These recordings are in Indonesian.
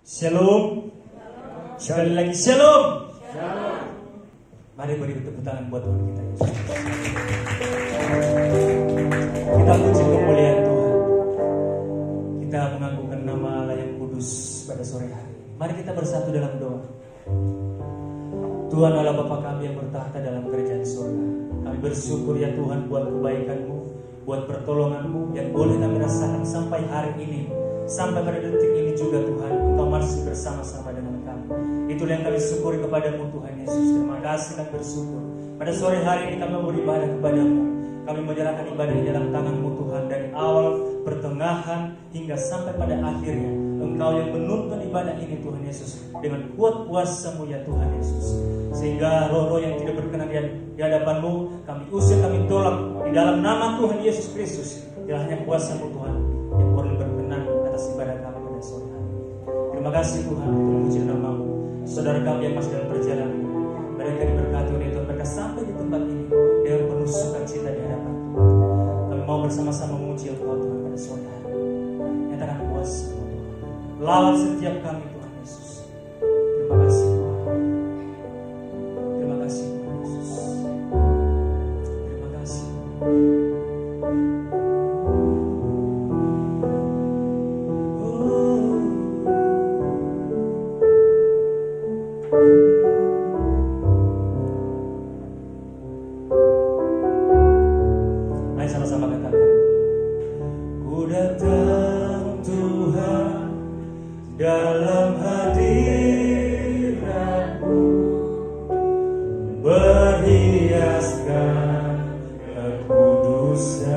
Shalom. Sekali lagi shalom. Mari beri tepuk tangan buat Tuhan kita. Kita puji kemuliaan Tuhan. Kita mengagungkan nama Allah yang kudus pada sore hari. Mari kita bersatu dalam doa. Tuhan Allah Bapa kami yang bertahta dalam kerajaan surga. Kami bersyukur ya Tuhan buat kebaikan-Mu, buat pertolongan-Mu yang boleh kami rasakan sampai hari ini. Sampai pada detik ini juga Tuhan, Engkau masih bersama-sama dengan kami. Itulah yang kami syukuri kepadamu Tuhan Yesus. Terima kasih kami bersyukur. Pada sore hari ini kami beribadah kepadamu. Kami menyerahkan ibadah di dalam tangan-Mu Tuhan. Dari awal, pertengahan, hingga sampai pada akhirnya. Engkau yang menuntun ibadah ini Tuhan Yesus. Dengan kuat kuasa-Mu ya Tuhan Yesus. Sehingga roh-roh yang tidak berkenan di hadapan-Mu, kami usir, kami tolak di dalam nama Tuhan Yesus Kristus. Kiranya kuasa-Mu Tuhan yang boleh berkenan atas ibadah kami pada sore hari. Terima kasih Tuhan untuk memuji nama-Mu. Saudara kami yang masih dalam perjalanan, mereka diberkati oleh Tuhan, mereka sampai di tempat ini dengan penuh sukacita di hadapan Tuhan. Kami mau bersama-sama memuji Engkau Tuhan pada sore hari. Nyatakan kuasa Tuhan, lawan setiap kami Tuhan Yesus. Terima kasih Tuhan. Terima kasih Tuhan Yesus. Terima kasih. Mari sama-sama katakan. Ku datang Tuhan dalam hadirat-Mu, berhiaskan kekudusan.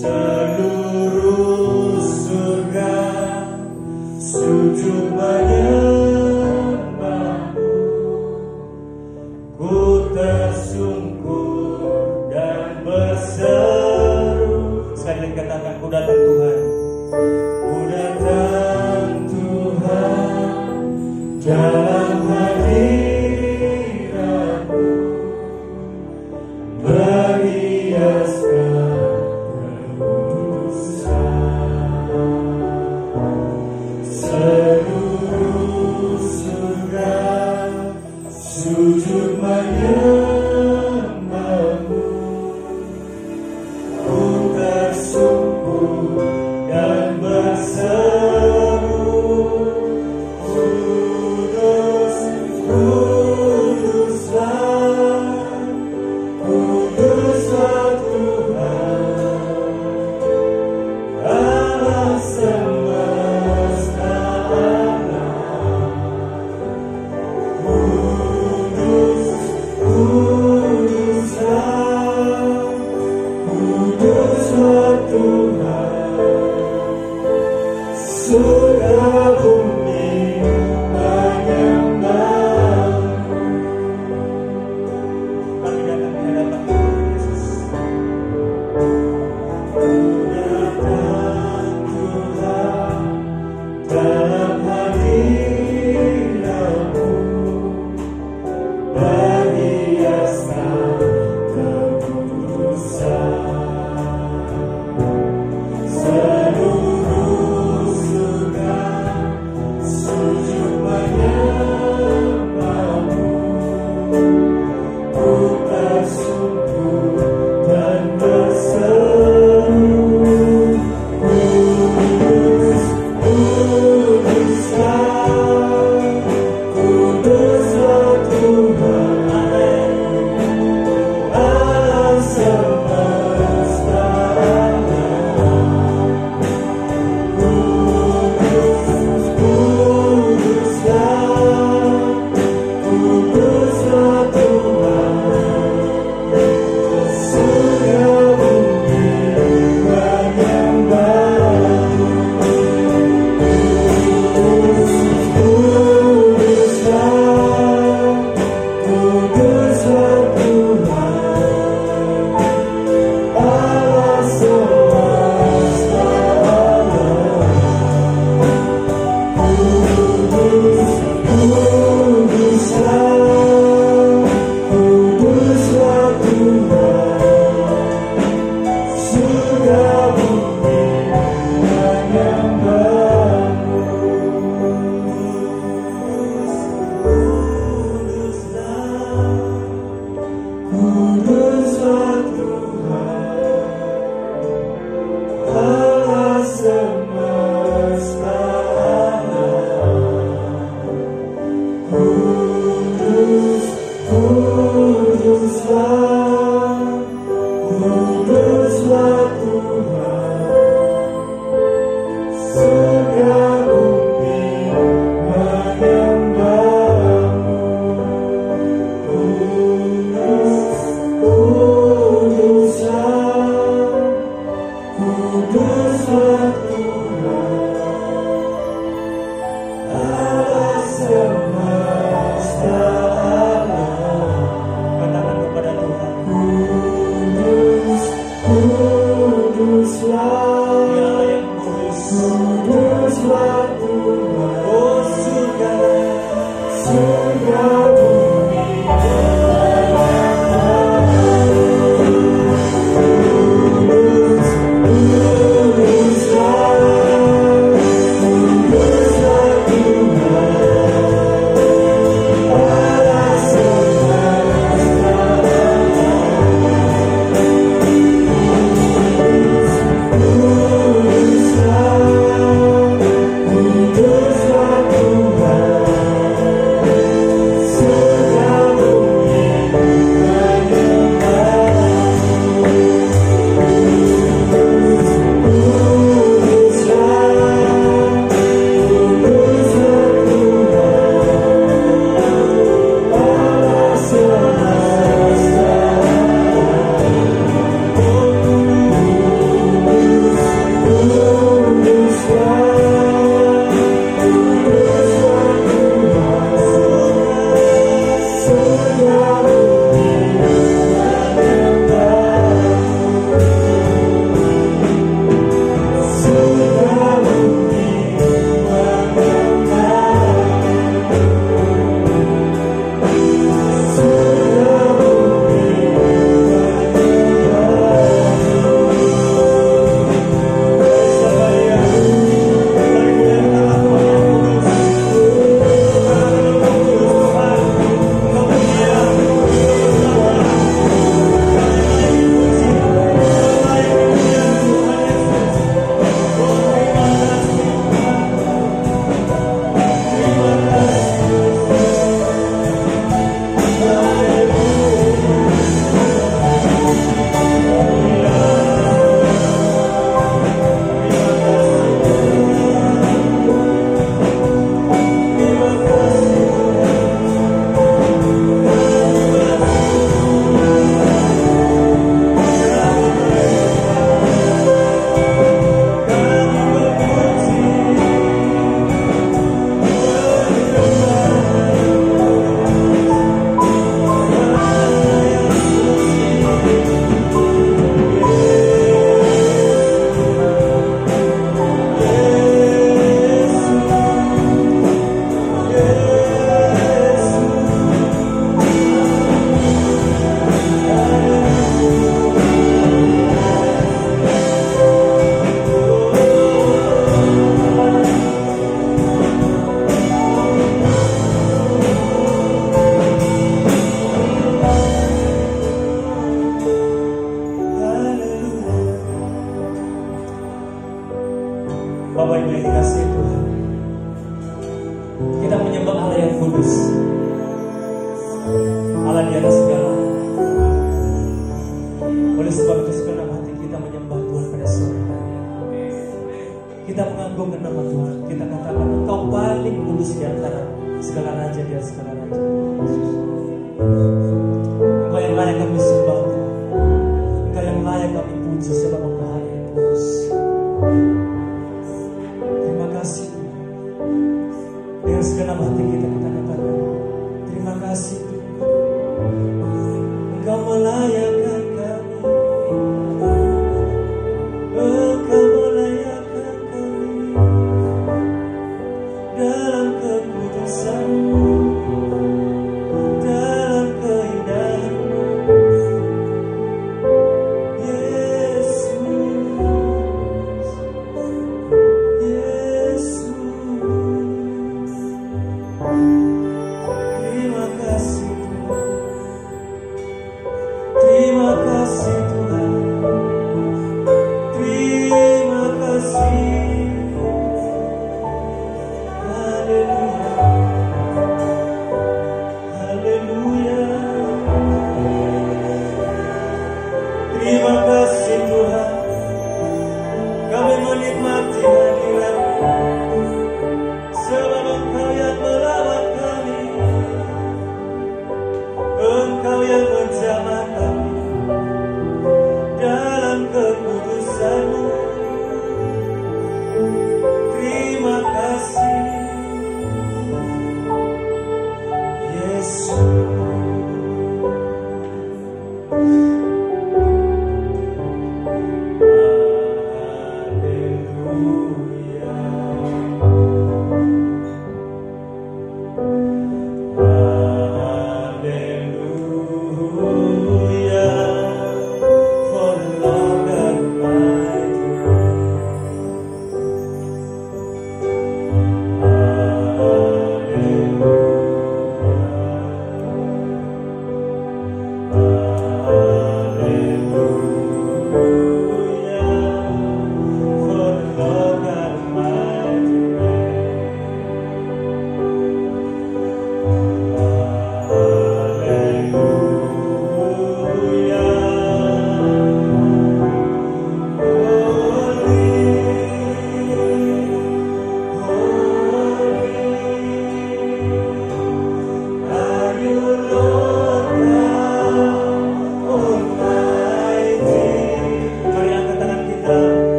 Seluruh surga sujud menyembah-Mu, ku tersungkur dan berseru. Sekali lagi katakan, ku datang Tuhan. Ku datang Tuhan dalam hadirat-Mu, berhiaskan kekudusan. Seluruh surga sujud menyembah-Mu, ku tersungkur dan berseru.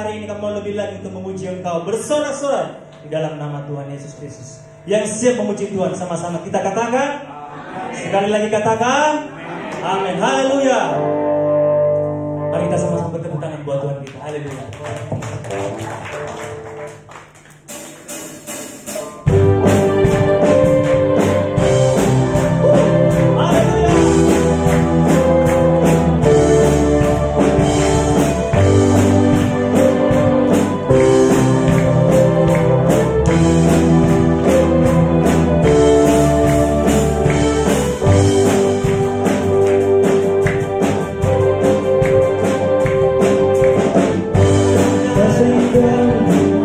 hari ini kami mau lebih lagi untuk memuji Engkau, bersorak-sorai di dalam nama Tuhan Yesus Kristus. Yang siap memuji Tuhan sama-sama kita katakan. Sekali lagi katakan. Amin. Haleluya. Mari kita sama-sama bertepuk tangan buat Tuhan kita. Haleluya. Kasih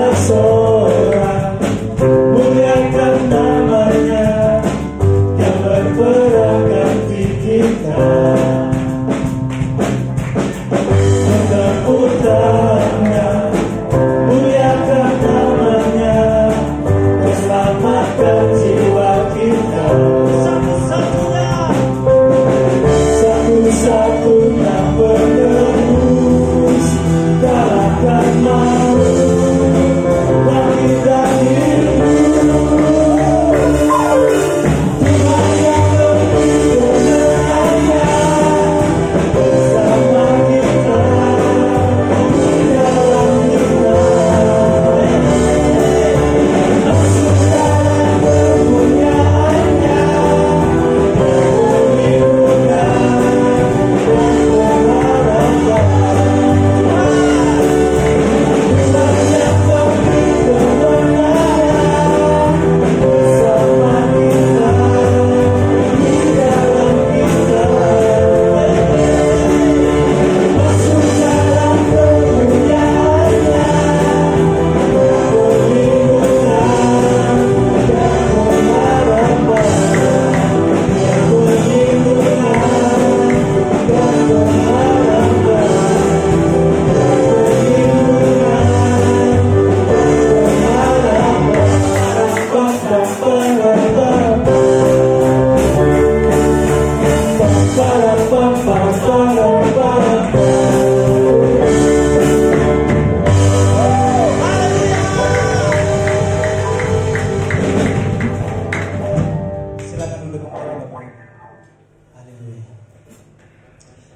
Bersorak-sorak muliakan namanya yang berperang ganti kita. Bertepuk tangan muliakan namanya, keselamatan jiwa kita. Satu-satunya penebus takkan mau bangkit dari Tuhan yang lebih berdaya bersama kita di dalam kita. Masuk dalam kemunyaannya,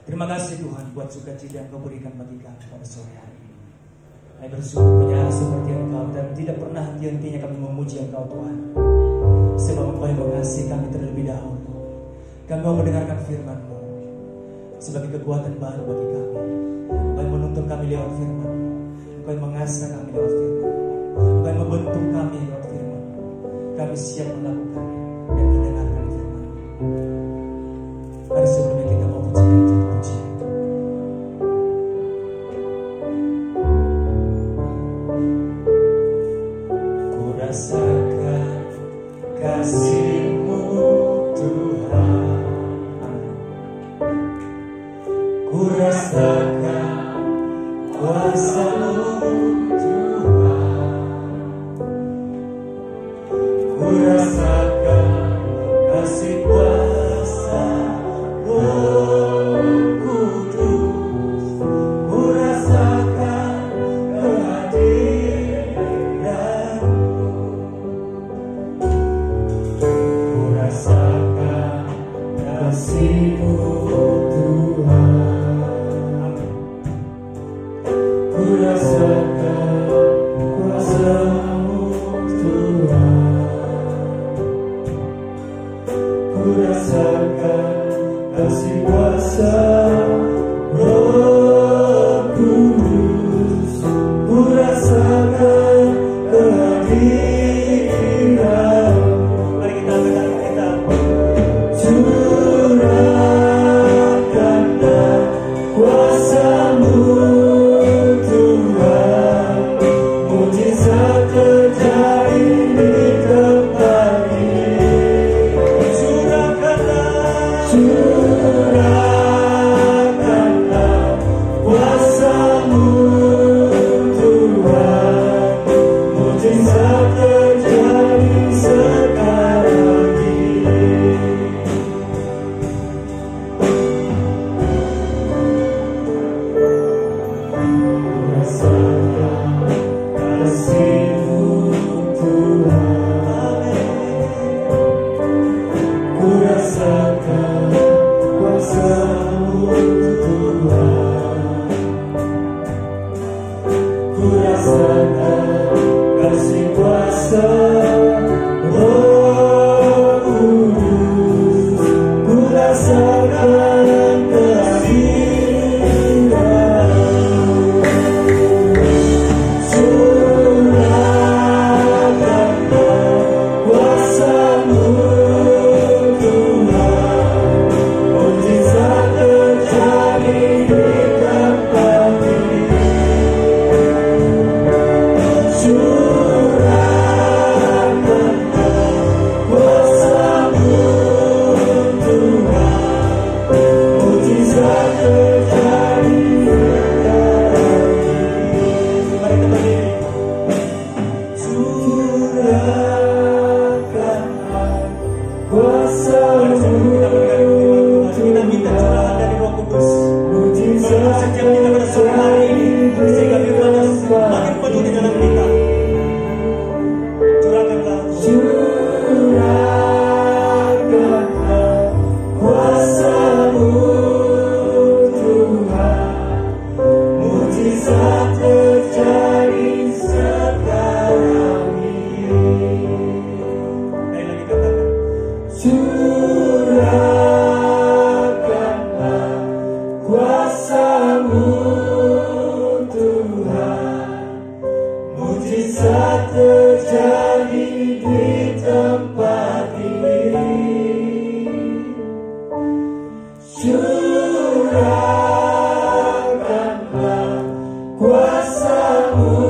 Terima kasih Tuhan buat sukacita yang Kau berikan bagi kami pada sore hari ini. Kami bersyukur punya seperti Engkau dan tidak pernah henti-hentinya kami memuji Engkau Tuhan. Sebab Engkau yang mengasihi kami terlebih dahulu. Kami mau mendengarkan firman-Mu sebagai kekuatan baru bagi kami. Engkau yang menuntun kami lewat firman-Mu. Engkau yang mengasah kami lewat firman-Mu. Engkau yang membentuk kami lewat firman-Mu. Kami siap melakukan dan mendengarkan firman-Mu. Mari sebelumnya kita mau pujikan satu pujian. Ku rasakan kasih-Mu Tuhan, ku rasakan kuasa-Mu Tuhan, ku rasakan kasih kuasa Roh Kudus, ku rasakan kehadiran-Mu, ku rasakan kasih-Mu Tuhan, ku rasakan kuasa-Mu Tuhan, ku rasakan kasih kuasa Roh Kudus, ku rasakan kehadiran. Mari kita angkat kita. Curahkanlah kuasa-Mu Tuhan, mujizat terjadi di tempat ini. Curahkanlah Curahkanlah kuasa-Mu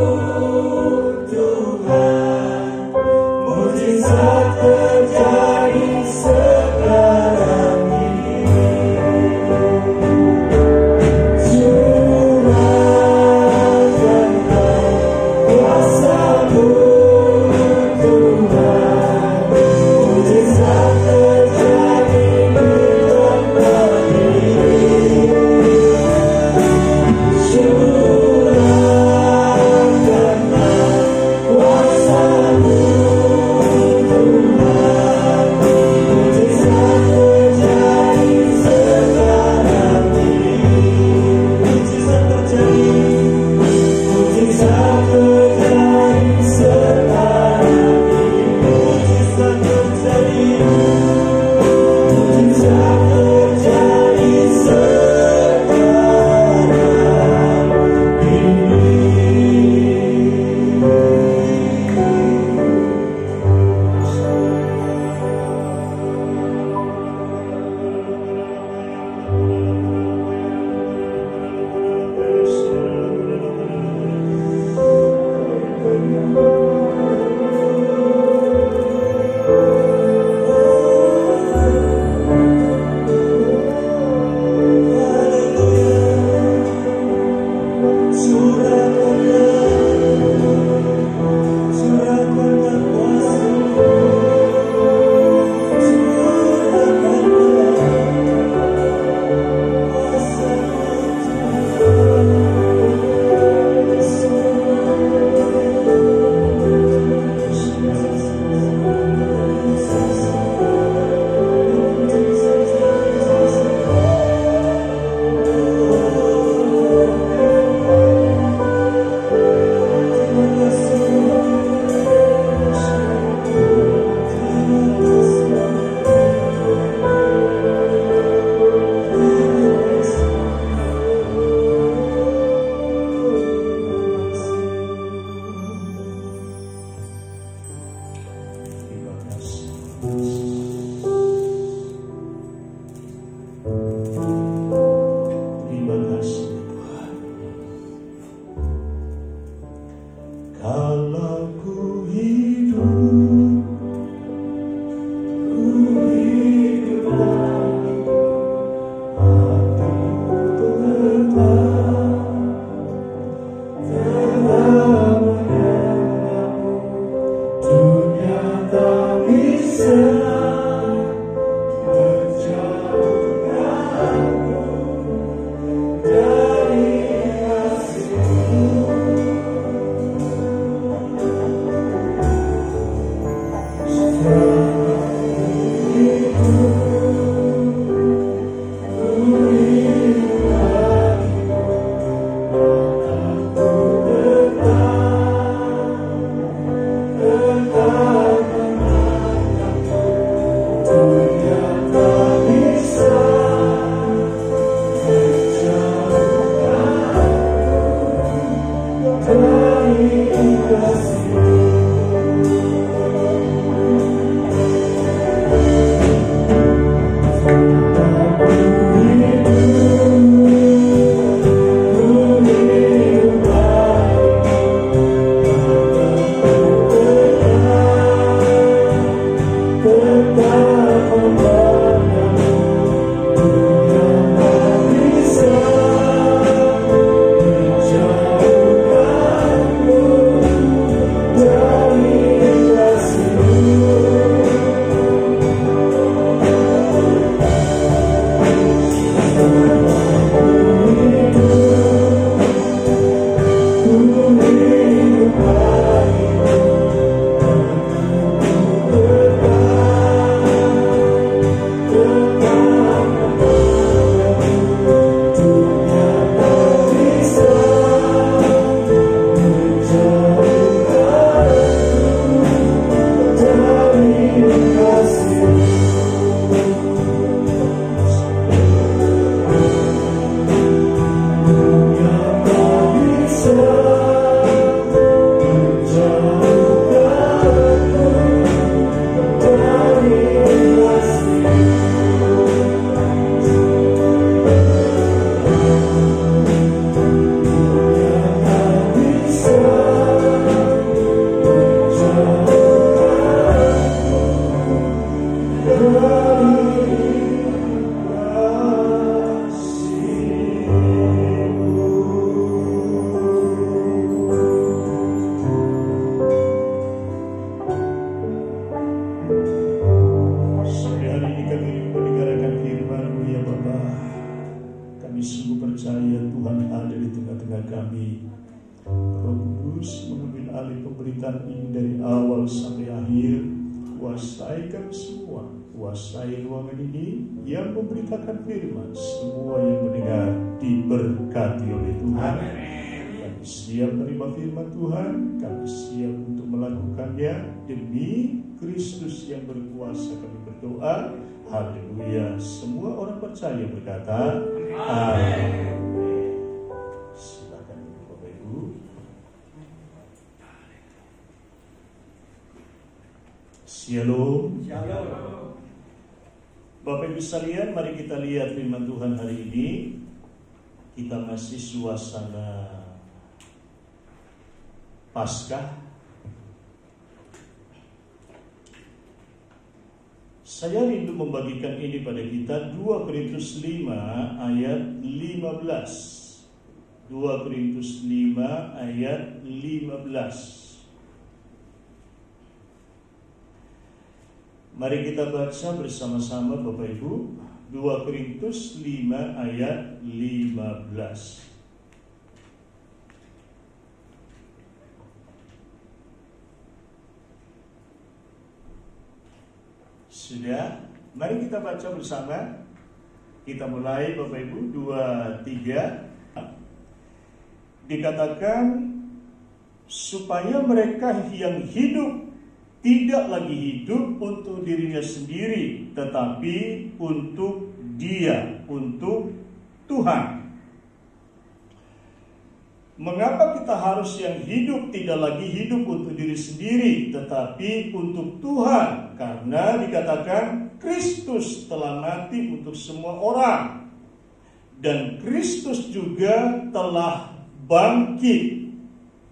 Tuhan, mujizat terjadi sekarang ini. Curahkanlah kuasa-Mu Tuhan, mujizat terjadi di tempat ini. Kami sungguh percaya Tuhan ada di tengah-tengah kami. Roh Kudus mengambil alih pemberitaan ini dari awal sampai akhir. Kuasai kami semua, kuasai ruangan ini yang memberitakan firman. Semua yang mendengar diberkati oleh Tuhan. Kami siap menerima firman Tuhan, kami siap untuk melakukannya. Demi Kristus yang berkuasa kami berdoa. Haleluya. Semua orang percaya berkata amin. Silakan Bapak Ibu. Shalom. Bapak Ibu sekalian, mari kita lihat firman Tuhan hari ini. Kita masih suasana Paskah. Saya rindu membagikan ini pada kita 2 Korintus 5 ayat 15. 2 Korintus 5 ayat 15. Mari kita baca bersama-sama Bapak Ibu. 2 Korintus 5 ayat 15. Sudah, mari kita baca bersama. Kita mulai Bapak Ibu, 2, 3. Dikatakan supaya mereka yang hidup tidak lagi hidup untuk dirinya sendiri, tetapi untuk Dia, untuk Tuhan. Mengapa kita harus yang hidup tidak lagi hidup untuk diri sendiri, tetapi untuk Tuhan? Karena dikatakan Kristus telah mati untuk semua orang, dan Kristus juga telah bangkit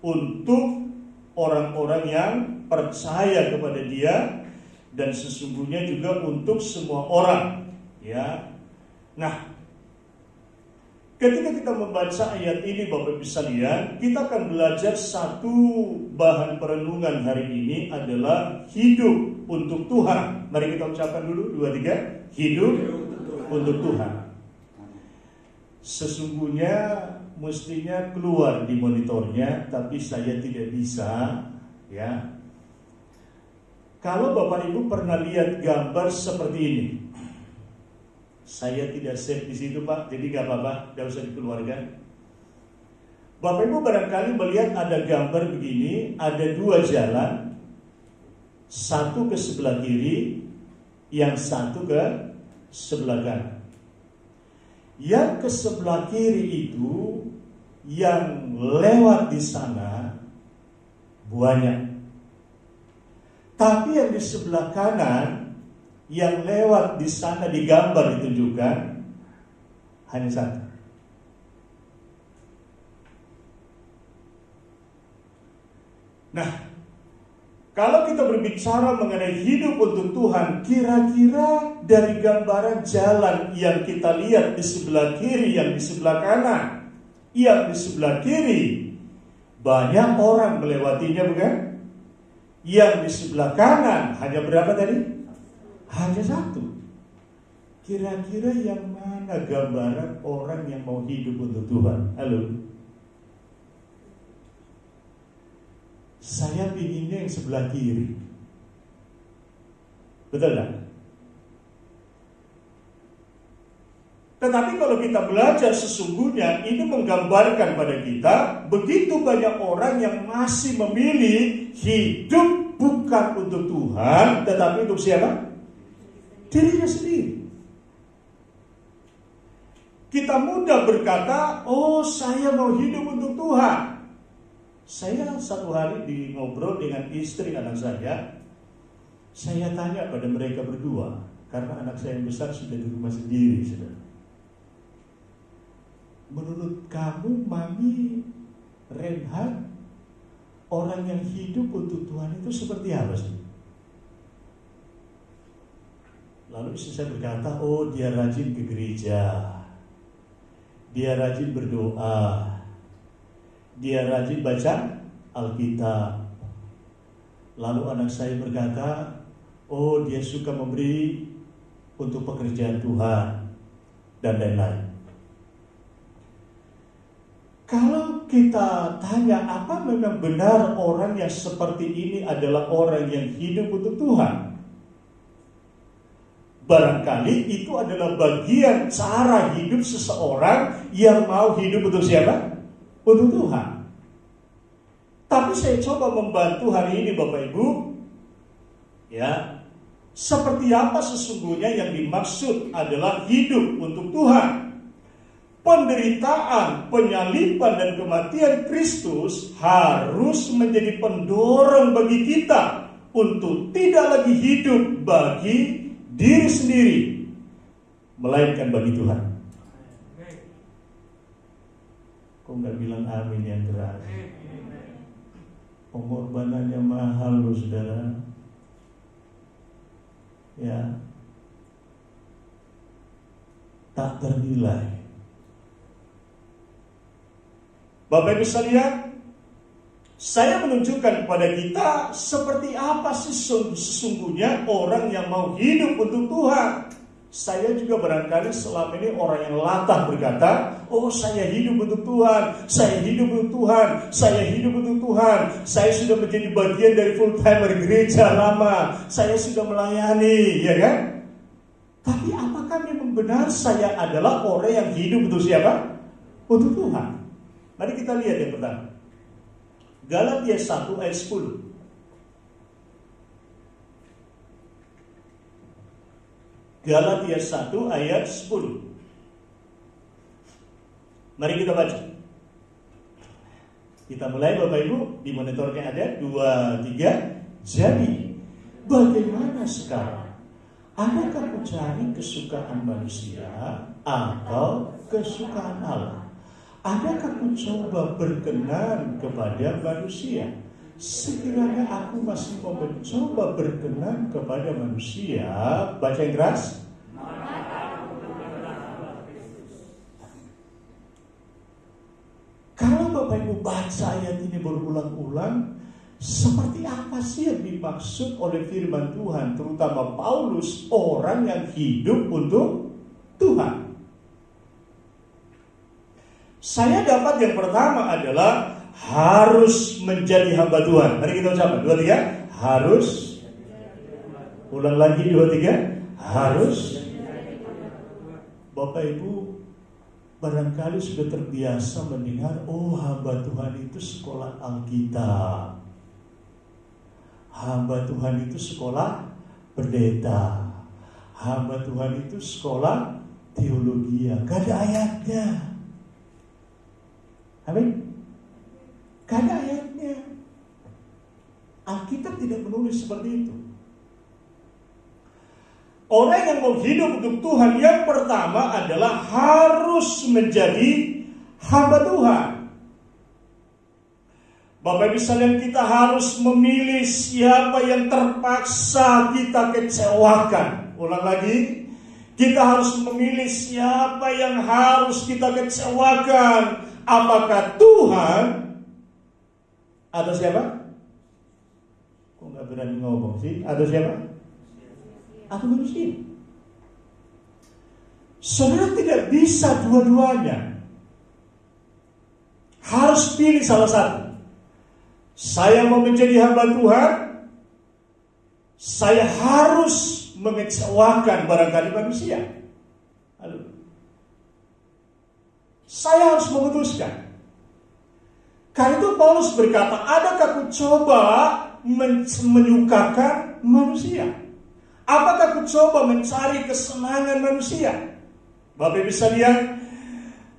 untuk orang-orang yang percaya kepada Dia, dan sesungguhnya juga untuk semua orang. Ya, nah, ketika kita membaca ayat ini Bapak Ibu sekalian, kita akan belajar satu bahan perenungan hari ini adalah hidup untuk Tuhan. Mari kita ucapkan dulu 2, 3. Hidup untuk Tuhan. Sesungguhnya mestinya keluar di monitornya, tapi saya tidak bisa, ya. Kalau Bapak Ibu pernah lihat gambar seperti ini, saya tidak save di situ Pak, jadi gak apa-apa, tidak usah dikeluarkan. Bapak Ibu barangkali melihat ada gambar begini, ada 2 jalan, satu ke sebelah kiri, yang satu ke sebelah kanan. Yang ke sebelah kiri itu, yang lewat di sana banyak. Tapi yang di sebelah kanan, yang lewat di sana di gambar ditunjukkan hanya satu. Nah, kalau kita berbicara mengenai hidup untuk Tuhan, kira-kira dari gambaran jalan yang kita lihat di sebelah kiri, yang di sebelah kanan, yang di sebelah kiri, banyak orang melewatinya, bukan? Yang di sebelah kanan hanya berapa tadi? Hanya satu. Kira-kira yang mana gambaran orang yang mau hidup untuk Tuhan? Halo? Saya pinginnya yang sebelah kiri. Betul tak? Tetapi kalau kita belajar sesungguhnya, ini menggambarkan pada kita begitu banyak orang yang masih memilih hidup bukan untuk Tuhan, tetapi untuk siapa? Dirinya sendiri. Kita mudah berkata, oh saya mau hidup untuk Tuhan. Saya satu hari ngobrol dengan istri anak saya tanya pada mereka berdua, karena anak saya yang besar sudah di rumah sendiri, saudara. Menurut kamu, Mami, Renhard, orang yang hidup untuk Tuhan itu seperti apa sih? Lalu istri saya berkata, oh dia rajin ke gereja, dia rajin berdoa, dia rajin baca Alkitab. Lalu anak saya berkata, oh dia suka memberi untuk pekerjaan Tuhan, dan lain-lain. kita tanya, apa memang benar orang yang seperti ini adalah orang yang hidup untuk Tuhan? Barangkali itu adalah bagian cara hidup seseorang yang mau hidup untuk siapa? Untuk Tuhan. Tapi saya coba membantu hari ini Bapak Ibu, ya, seperti apa sesungguhnya yang dimaksud adalah hidup untuk Tuhan. Penderitaan, penyaliban dan kematian Kristus harus menjadi pendorong bagi kita untuk tidak lagi hidup bagi diri sendiri, melainkan bagi Tuhan. Kok nggak bilang amin yang keras? Pengorbanannya mahal loh saudara. Ya, tak ternilai. Bapak Ibu sekalian, saya menunjukkan kepada kita seperti apa sih sesungguhnya orang yang mau hidup untuk Tuhan. Saya juga barangkali selama ini orang yang latah berkata, oh saya hidup untuk Tuhan, saya hidup untuk Tuhan, saya hidup untuk Tuhan, saya sudah menjadi bagian dari full timer gereja lama, saya sudah melayani, ya kan? Tapi apakah memang benar saya adalah orang yang hidup untuk siapa? Untuk Tuhan. Mari kita lihat yang pertama. Galatia 1 ayat 10. Galatia 1 ayat 10. Mari kita baca. Kita mulai Bapak Ibu. Di monitornya ada 2, 3. Jadi bagaimana sekarang? Adakah mencari kesukaan manusia atau kesukaan Allah? Adakah ku coba berkenan kepada manusia? Sekiranya aku masih mau mencoba berkenan kepada manusia, baca yang keras. Kalau Bapak Ibu baca ayat ini berulang-ulang, seperti apa sih yang dimaksud oleh firman Tuhan, terutama Paulus, orang yang hidup untuk Tuhan? Saya dapat yang pertama adalah harus menjadi hamba Tuhan. Mari kita ucapkan 2, 3. Harus. Ulang lagi 2, 3. Harus. Bapak Ibu barangkali sudah terbiasa mendengar, oh hamba Tuhan itu sekolah Alkitab, hamba Tuhan itu sekolah pendeta, hamba Tuhan itu sekolah teologi. Gak ada ayatnya. Amin. Gak ada ayatnya. Alkitab tidak menulis seperti itu. Orang yang mau hidup untuk Tuhan yang pertama adalah harus menjadi hamba Tuhan. Bapak Ibu sekalian, kita harus memilih siapa yang terpaksa kita kecewakan. Ulang lagi, kita harus memilih siapa yang harus kita kecewakan. Apakah Tuhan atau siapa? Kok nggak berani ngomong sih? Atau siapa? Atau manusia? Saudara tidak bisa dua-duanya. Harus pilih salah satu. Saya mau menjadi hamba Tuhan, saya harus mengecewakan barangkali manusia. Halo. Saya harus memutuskan. Karena itu Paulus berkata, adakah ku coba menyukakan manusia? Apakah ku coba mencari kesenangan manusia? Bapak Ibu sekalian,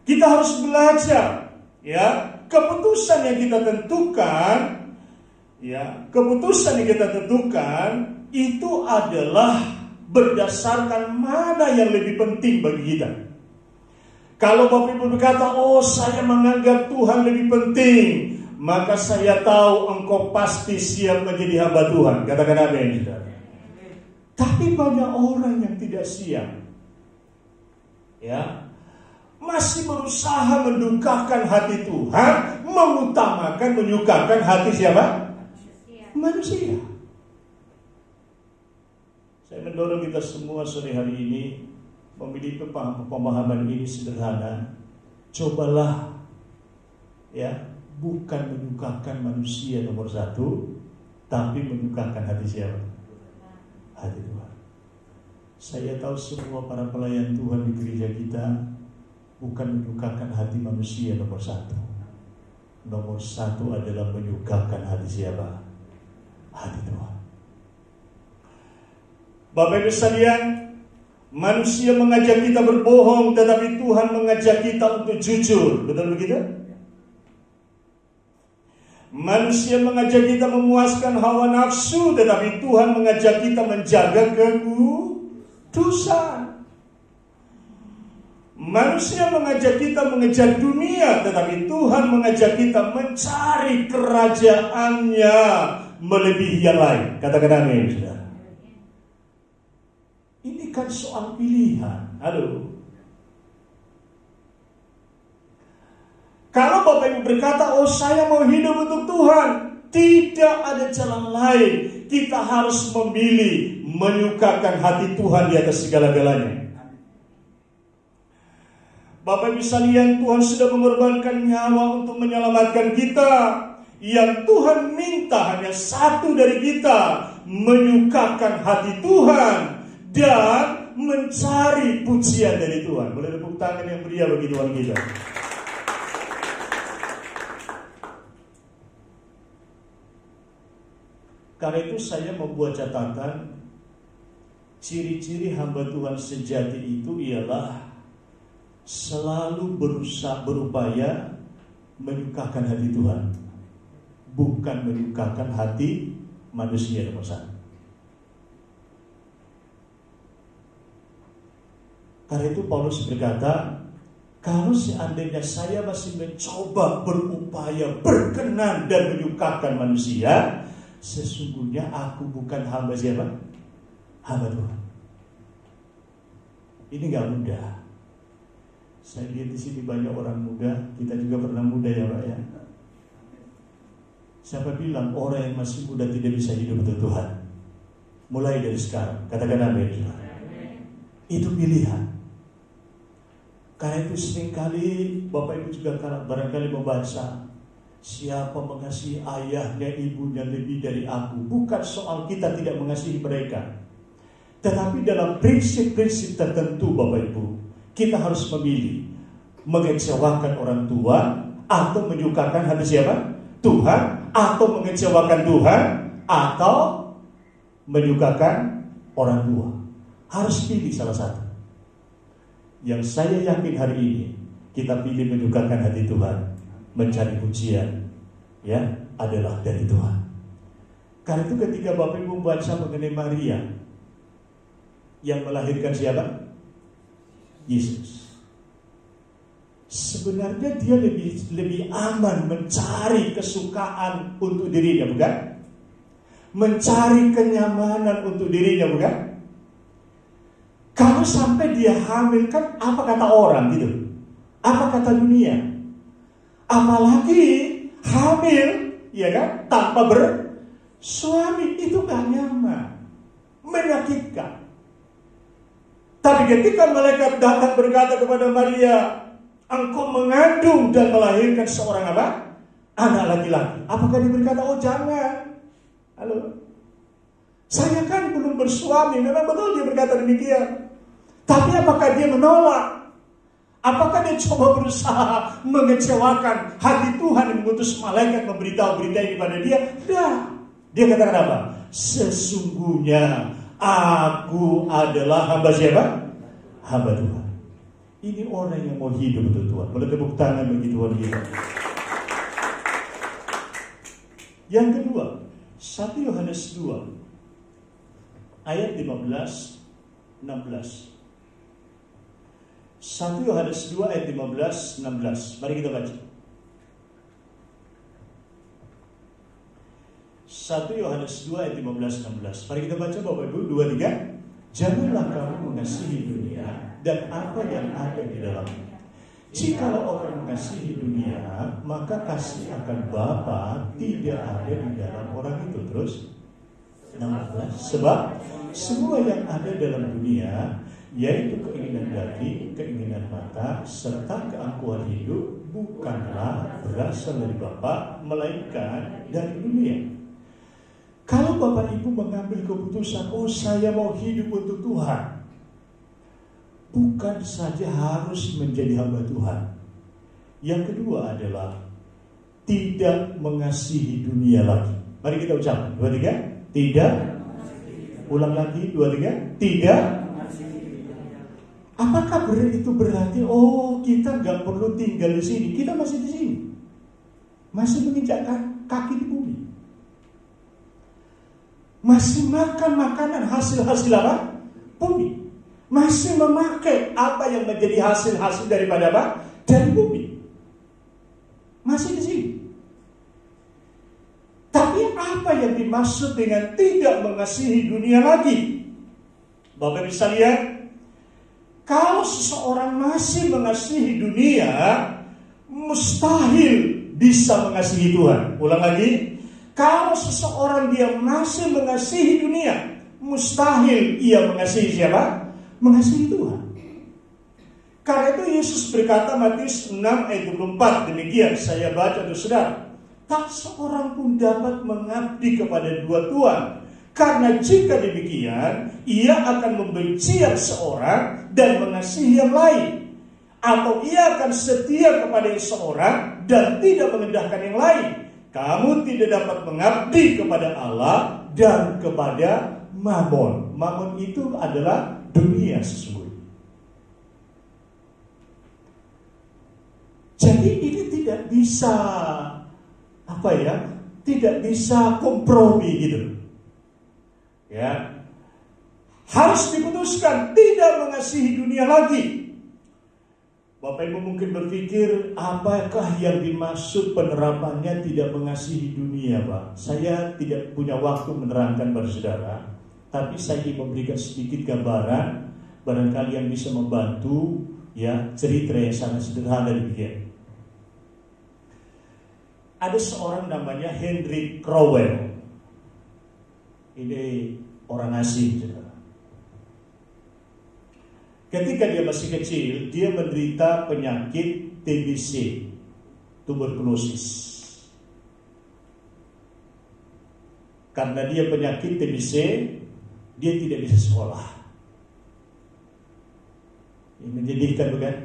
kita harus belajar, ya, keputusan yang kita tentukan, ya, keputusan yang kita tentukan itu adalah berdasarkan mana yang lebih penting bagi kita. Kalau Bapak Ibu berkata, oh saya menganggap Tuhan lebih penting, maka saya tahu engkau pasti siap menjadi hamba Tuhan. Katakan amin, saudara. Tapi banyak orang yang tidak siap, ya, masih berusaha mendukakan hati Tuhan, mengutamakan, menyukakan hati siapa? Manusia. Saya mendorong kita semua sore hari ini memiliki pemahaman ini sederhana. Cobalah, ya, bukan menyukakan manusia nomor satu, tapi menyukakan hati siapa? Hati Tuhan. Saya tahu semua para pelayan Tuhan di gereja kita bukan menyukakan hati manusia nomor satu. Nomor satu adalah menyukakan hati siapa? Hati Tuhan. Bapak Ibu sekalian, manusia mengajak kita berbohong, tetapi Tuhan mengajak kita untuk jujur. Betul begitu? Manusia mengajak kita memuaskan hawa nafsu, tetapi Tuhan mengajak kita menjaga kekudusan. Manusia mengajak kita mengejar dunia, tetapi Tuhan mengajak kita mencari kerajaannya melebihi yang lain. Katakan amin, saudara. Ini kan soal pilihan. Halo. Kalau Bapak Ibu berkata, oh saya mau hidup untuk Tuhan, tidak ada jalan lain. Kita harus memilih menyukakan hati Tuhan di atas segala-galanya. Bapak Ibu sekalian, Tuhan sudah mengorbankan nyawa untuk menyelamatkan kita. Yang Tuhan minta hanya satu dari kita, menyukakan hati Tuhan dan mencari pujian dari Tuhan. Boleh tepuk tangan yang meriah bagi Tuhan kita. Karena itu saya membuat catatan, ciri-ciri hamba Tuhan sejati itu ialah selalu berupaya menyukakan hati Tuhan, bukan menyukakan hati manusia nomor satu. Karena itu Paulus berkata, kalau seandainya saya masih mencoba berupaya berkenan dan menyukakan manusia, sesungguhnya aku bukan hamba siapa? Hamba Tuhan. Ini gak mudah. Saya lihat di sini banyak orang muda, kita juga pernah muda ya Pak ya. Siapa bilang orang yang masih muda tidak bisa hidup untuk Tuhan? Mulai dari sekarang, katakan amin. Itu pilihan. Karena itu seringkali Bapak Ibu juga barangkali membaca, siapa mengasihi ayahnya ibunya lebih dari aku. Bukan soal kita tidak mengasihi mereka, tetapi dalam prinsip-prinsip tertentu Bapak Ibu, kita harus memilih mengecewakan orang tua atau menyukakan hati siapa? Tuhan. Atau mengecewakan Tuhan atau menyukakan orang tua. Harus pilih salah satu. Yang saya yakin hari ini, kita pilih menyukakan hati Tuhan, mencari pujian, ya, adalah dari Tuhan. Karena itu ketika Bapak Ibu membaca mengenai Maria yang melahirkan siapa? Yesus. Sebenarnya dia lebih aman mencari kesukaan untuk dirinya, bukan? Mencari kenyamanan untuk dirinya, bukan? Kalau sampai dia hamil, kan apa kata orang gitu? Apa kata dunia? Apalagi hamil, ya kan? Tanpa bersuami, itu gak nyaman, menyakitkan. Tapi ketika malaikat datang berkata kepada Maria, engkau mengandung dan melahirkan seorang apa? Anak laki-laki. Apakah dia berkata, oh jangan? Halo? Saya kan belum bersuami. Memang betul dia berkata demikian. Tapi apakah dia menolak? Apakah dia coba berusaha mengecewakan hati Tuhan yang mengutus malaikat memberitahu berita ini pada dia? Tidak. Dia katakan apa? Sesungguhnya aku adalah hamba siapa? Hamba Tuhan. Ini orang yang mau hidup untuk Tuhan. Boleh tepuk tangan bagi Tuhan kita. Yang kedua, 1 Yohanes 2 ayat 15-16. 1 Yohanes 2 ayat 15-16. Mari kita baca. 1 Yohanes 2 ayat 15-16. Mari kita baca Bapak Ibu. 2, 3. Janganlah kamu mengasihi dunia dan apa yang ada di dalamnya. Jikalau orang mengasihi dunia, maka kasih akan Bapa tidak ada di dalam orang itu. Terus 16. Sebab semua yang ada dalam dunia, yaitu keinginan daging, keinginan mata, serta keangkuhan hidup, bukanlah berasal dari Bapa, melainkan dari dunia. Kalau Bapak Ibu mengambil keputusan, oh saya mau hidup untuk Tuhan, bukan saja harus menjadi hamba Tuhan. Yang kedua adalah tidak mengasihi dunia lagi. Mari kita ucapkan 2, 3. Tidak. Ulang lagi 2, 3. Tidak. Apakah itu berarti oh kita nggak perlu tinggal di sini? Kita masih di sini, masih menginjak kaki di bumi, masih makan makanan hasil-hasil apa? Bumi, masih memakai apa yang menjadi hasil-hasil daripada apa? Dari bumi, masih di sini. Tapi apa yang dimaksud dengan tidak mengasihi dunia lagi? Bapak bisa lihat, kalau seseorang masih mengasihi dunia, mustahil bisa mengasihi Tuhan. Ulang lagi, kalau seseorang dia masih mengasihi dunia, mustahil ia mengasihi siapa? Mengasihi Tuhan. Karena itu Yesus berkata Matius 6 ayat 24, demikian saya baca untuk saudara, tak seorang pun dapat mengabdi kepada dua tuan. Karena jika demikian, ia akan membenci yang seorang dan mengasihi yang lain, atau ia akan setia kepada yang seorang dan tidak mengendahkan yang lain. Kamu tidak dapat mengabdi kepada Allah dan kepada Mammon. Mammon itu adalah dunia sesungguhnya. Jadi ini tidak bisa tidak bisa kompromi gitu. Ya, harus diputuskan tidak mengasihi dunia lagi. Bapak Ibu mungkin berpikir, apakah yang dimaksud penerapannya tidak mengasihi dunia, Pak? Saya tidak punya waktu menerangkan pada saudara, tapi saya ingin memberikan sedikit gambaran, barangkali yang bisa membantu ya cerita yang sangat sederhana demikian. Ada seorang namanya Henry Crowell. Ini orang asing, saudara. Ketika dia masih kecil, dia menderita penyakit TBC, tuberkulosis. Karena dia penyakit TBC, dia tidak bisa sekolah. Ini menyedihkan, bukan?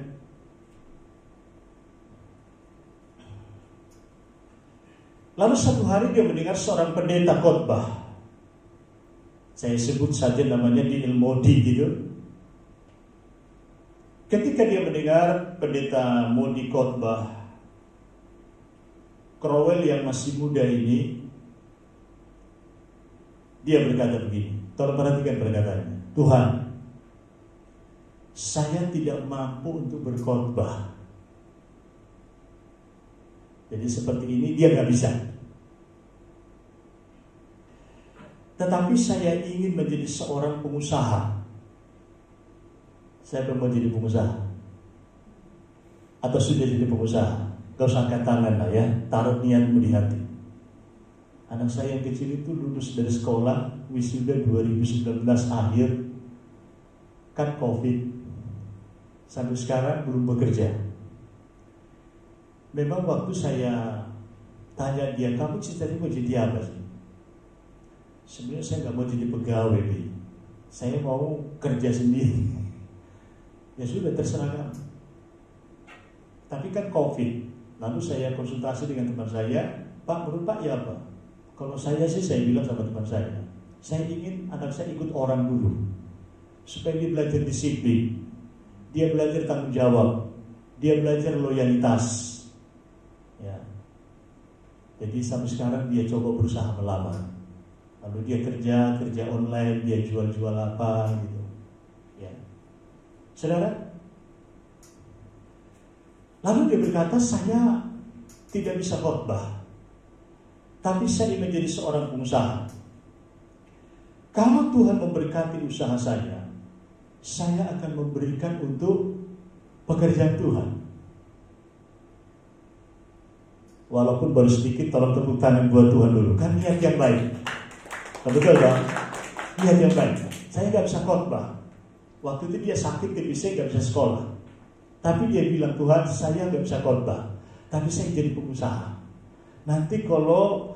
Lalu satu hari dia mendengar seorang pendeta khotbah. Saya sebut saja namanya Neil Modi gitu. Ketika dia mendengar pendeta Modi khotbah, Crowell yang masih muda ini, dia berkata begini, tolong perhatikan perkataannya. Tuhan, saya tidak mampu untuk berkhotbah. Jadi seperti ini dia gak bisa. Tetapi saya ingin menjadi seorang pengusaha. Saya mau jadi pengusaha. Atau sudah jadi pengusaha. Gak usah angkat tangan lah ya. Taruh niatmu di hati. Anak saya yang kecil itu lulus dari sekolah, wisuda 2019 akhir. Kan COVID. Sampai sekarang belum bekerja. Memang waktu saya tanya dia, kamu cita-cita mau jadi apa sih? Sebenarnya saya gak mau jadi pegawai nih. Saya mau kerja sendiri. Ya sudah, terserah kamu. Tapi kan COVID. Lalu saya konsultasi dengan teman saya, Pak, menurut Pak ya apa? Kalau saya sih, saya bilang sama teman saya ingin anak saya ikut orang dulu, supaya dia belajar disiplin, dia belajar tanggung jawab, dia belajar loyalitas. Ya. Jadi sampai sekarang dia coba berusaha melamar. Lalu dia kerja online, dia jual-jual apa gitu. Ya. Saudara, lalu dia berkata, saya tidak bisa khotbah, tapi saya ingin menjadi seorang pengusaha. Kalau Tuhan memberkati usaha saya akan memberikan untuk pekerjaan Tuhan. Walaupun baru sedikit, tolong tepuk tangan buat Tuhan dulu. Kan niat yang baik. Betul Bang? Niat yang baik. Saya gak bisa khotbah, Waktu itu dia sakit TBC, gak bisa sekolah. Tapi dia bilang, Tuhan, saya gak bisa khotbah, tapi saya jadi pengusaha. Nanti kalau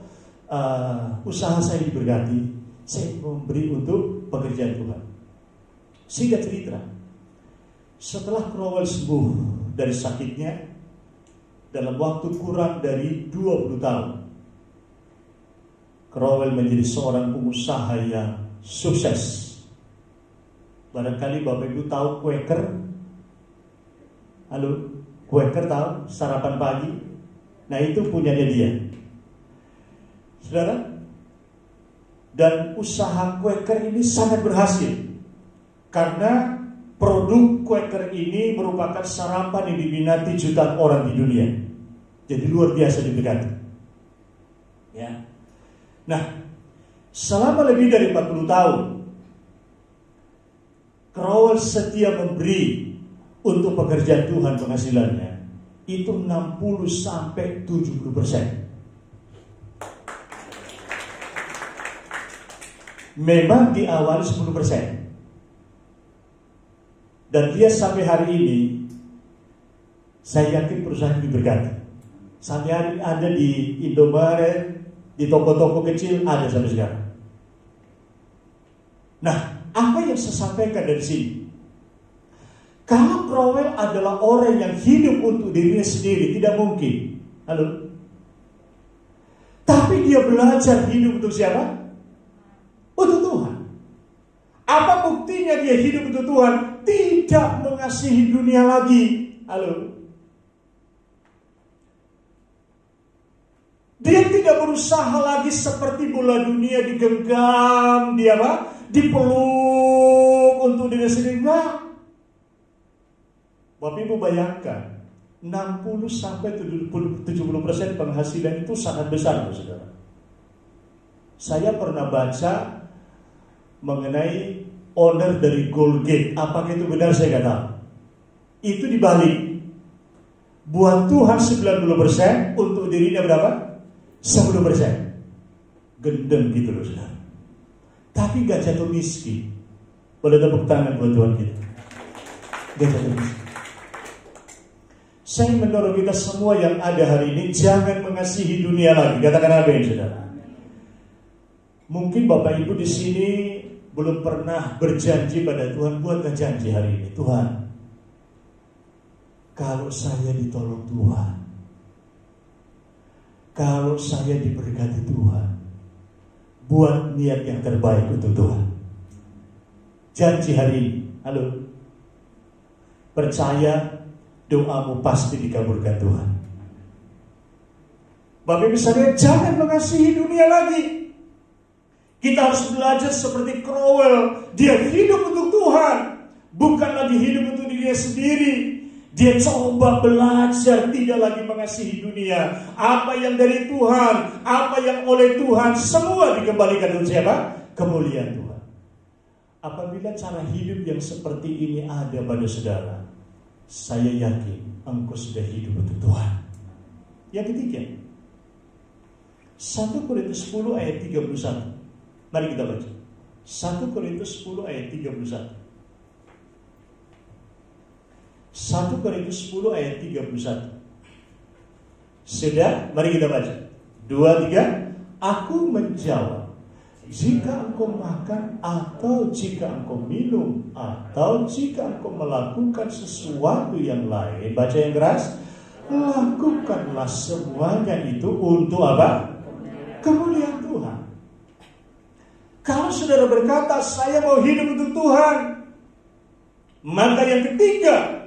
usaha saya diberkati, saya memberi untuk pekerjaan Tuhan. Singkat cerita, setelah Crowell sembuh dari sakitnya, dalam waktu kurang dari 20 tahun, Crowell menjadi seorang pengusaha yang sukses. Barangkali Bapak Ibu tahu Quaker. Halo, Quaker tahu sarapan pagi? Nah, itu punyanya dia, saudara. Dan usaha Quaker ini sangat berhasil karena produk Quaker ini merupakan sarapan yang diminati jutaan orang di dunia. Jadi luar biasa diberkati. Ya. Nah, selama lebih dari 40 tahun Crowell setia memberi untuk pekerjaan Tuhan penghasilannya itu 60-70%. Memang diawali 10%. Dan dia sampai hari ini, saya yakin perusahaan diberkati. Sampai hari ini ada di Indomaret, di toko-toko kecil ada sampai sekarang. Nah, apa yang saya sampaikan dari sini? Kalau Crowell adalah orang yang hidup untuk dirinya sendiri, tidak mungkin. Halo? Tapi dia belajar hidup untuk siapa? Untuk Tuhan. Apa buktinya dia hidup untuk Tuhan? Tidak mengasihi dunia lagi. Halo? Dia tidak berusaha lagi seperti bola dunia digenggam, dia apa? Dipeluk untuk diri sendiri. Enggak. Bapak Ibu bayangkan, 60-70% penghasilan itu sangat besar, saudara. Saya pernah baca mengenai owner dari Colgate. Apakah itu benar saya nggak tahu. Itu dibalik. Buat Tuhan 90%, untuk dirinya berapa? 10%. Gendeng gitu loh, saudara. Tapi gak jatuh miskin. Boleh tepuk tangan buat Tuhan kita. Gak jatuh miskin. Saya mendorong kita semua yang ada hari ini, jangan mengasihi dunia lagi. Katakan amin, saudara. Mungkin Bapak Ibu di sini belum pernah berjanji pada Tuhan. Buatlah janji hari ini. Tuhan, kalau saya ditolong Tuhan, kalau saya diberkati Tuhan, buat niat yang terbaik untuk Tuhan. Janji hari ini. Halo. Percaya doamu pasti dikabulkan Tuhan. Bapak Ibu sekalian, jangan mengasihi dunia lagi. Kita harus belajar seperti Crowell. Dia hidup untuk Tuhan, bukan lagi hidup untuk dirinya sendiri. Dia coba belajar tidak lagi mengasihi dunia. Apa yang dari Tuhan, apa yang oleh Tuhan, semua dikembalikan untuk siapa? Kemuliaan Tuhan. Apabila cara hidup yang seperti ini ada pada saudara, saya yakin engkau sudah hidup untuk Tuhan. Yang ketiga, 1 Korintus 10 ayat 31. Mari kita baca. 1 Korintus 10 ayat 31. 1 Korintus 10 ayat 31. Sudah, mari kita baca. 2, 3. Aku menjawab, jika engkau makan atau jika engkau minum atau jika engkau melakukan sesuatu yang lain, baca yang keras, lakukanlah semuanya itu untuk apa? Kemuliaan Tuhan. Kalau saudara berkata, saya mau hidup untuk Tuhan, maka yang ketiga,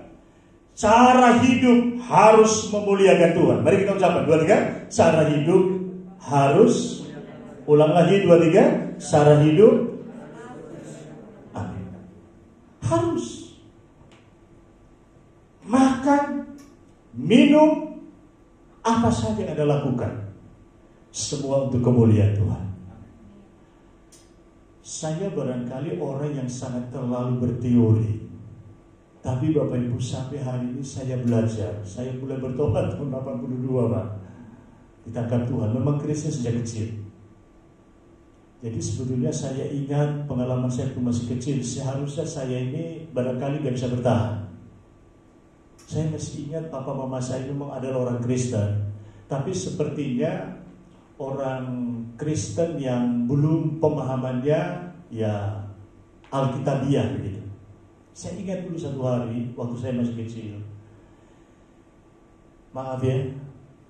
cara hidup harus memuliakan Tuhan. Mari kita ucapkan 2, 3. Cara hidup harus, ulang lagi 2, 3. Cara hidup, amin, harus makan, minum, apa saja yang Anda lakukan, semua untuk kemuliaan Tuhan. Saya barangkali orang yang sangat terlalu berteori, tapi Bapak Ibu sampai hari ini saya belajar. Saya mulai bertobat tahun 82, Pak. Ditangkap Tuhan, memang Kristen sejak kecil. Jadi sebetulnya saya ingat pengalaman saya waktu masih kecil. Seharusnya saya ini barangkali gak bisa bertahan. Saya masih ingat papa mama saya memang adalah orang Kristen, tapi sepertinya orang Kristen yang belum pemahamannya ya Alkitabiah begitu. Saya ingat dulu satu hari waktu saya masih kecil. Maaf ya,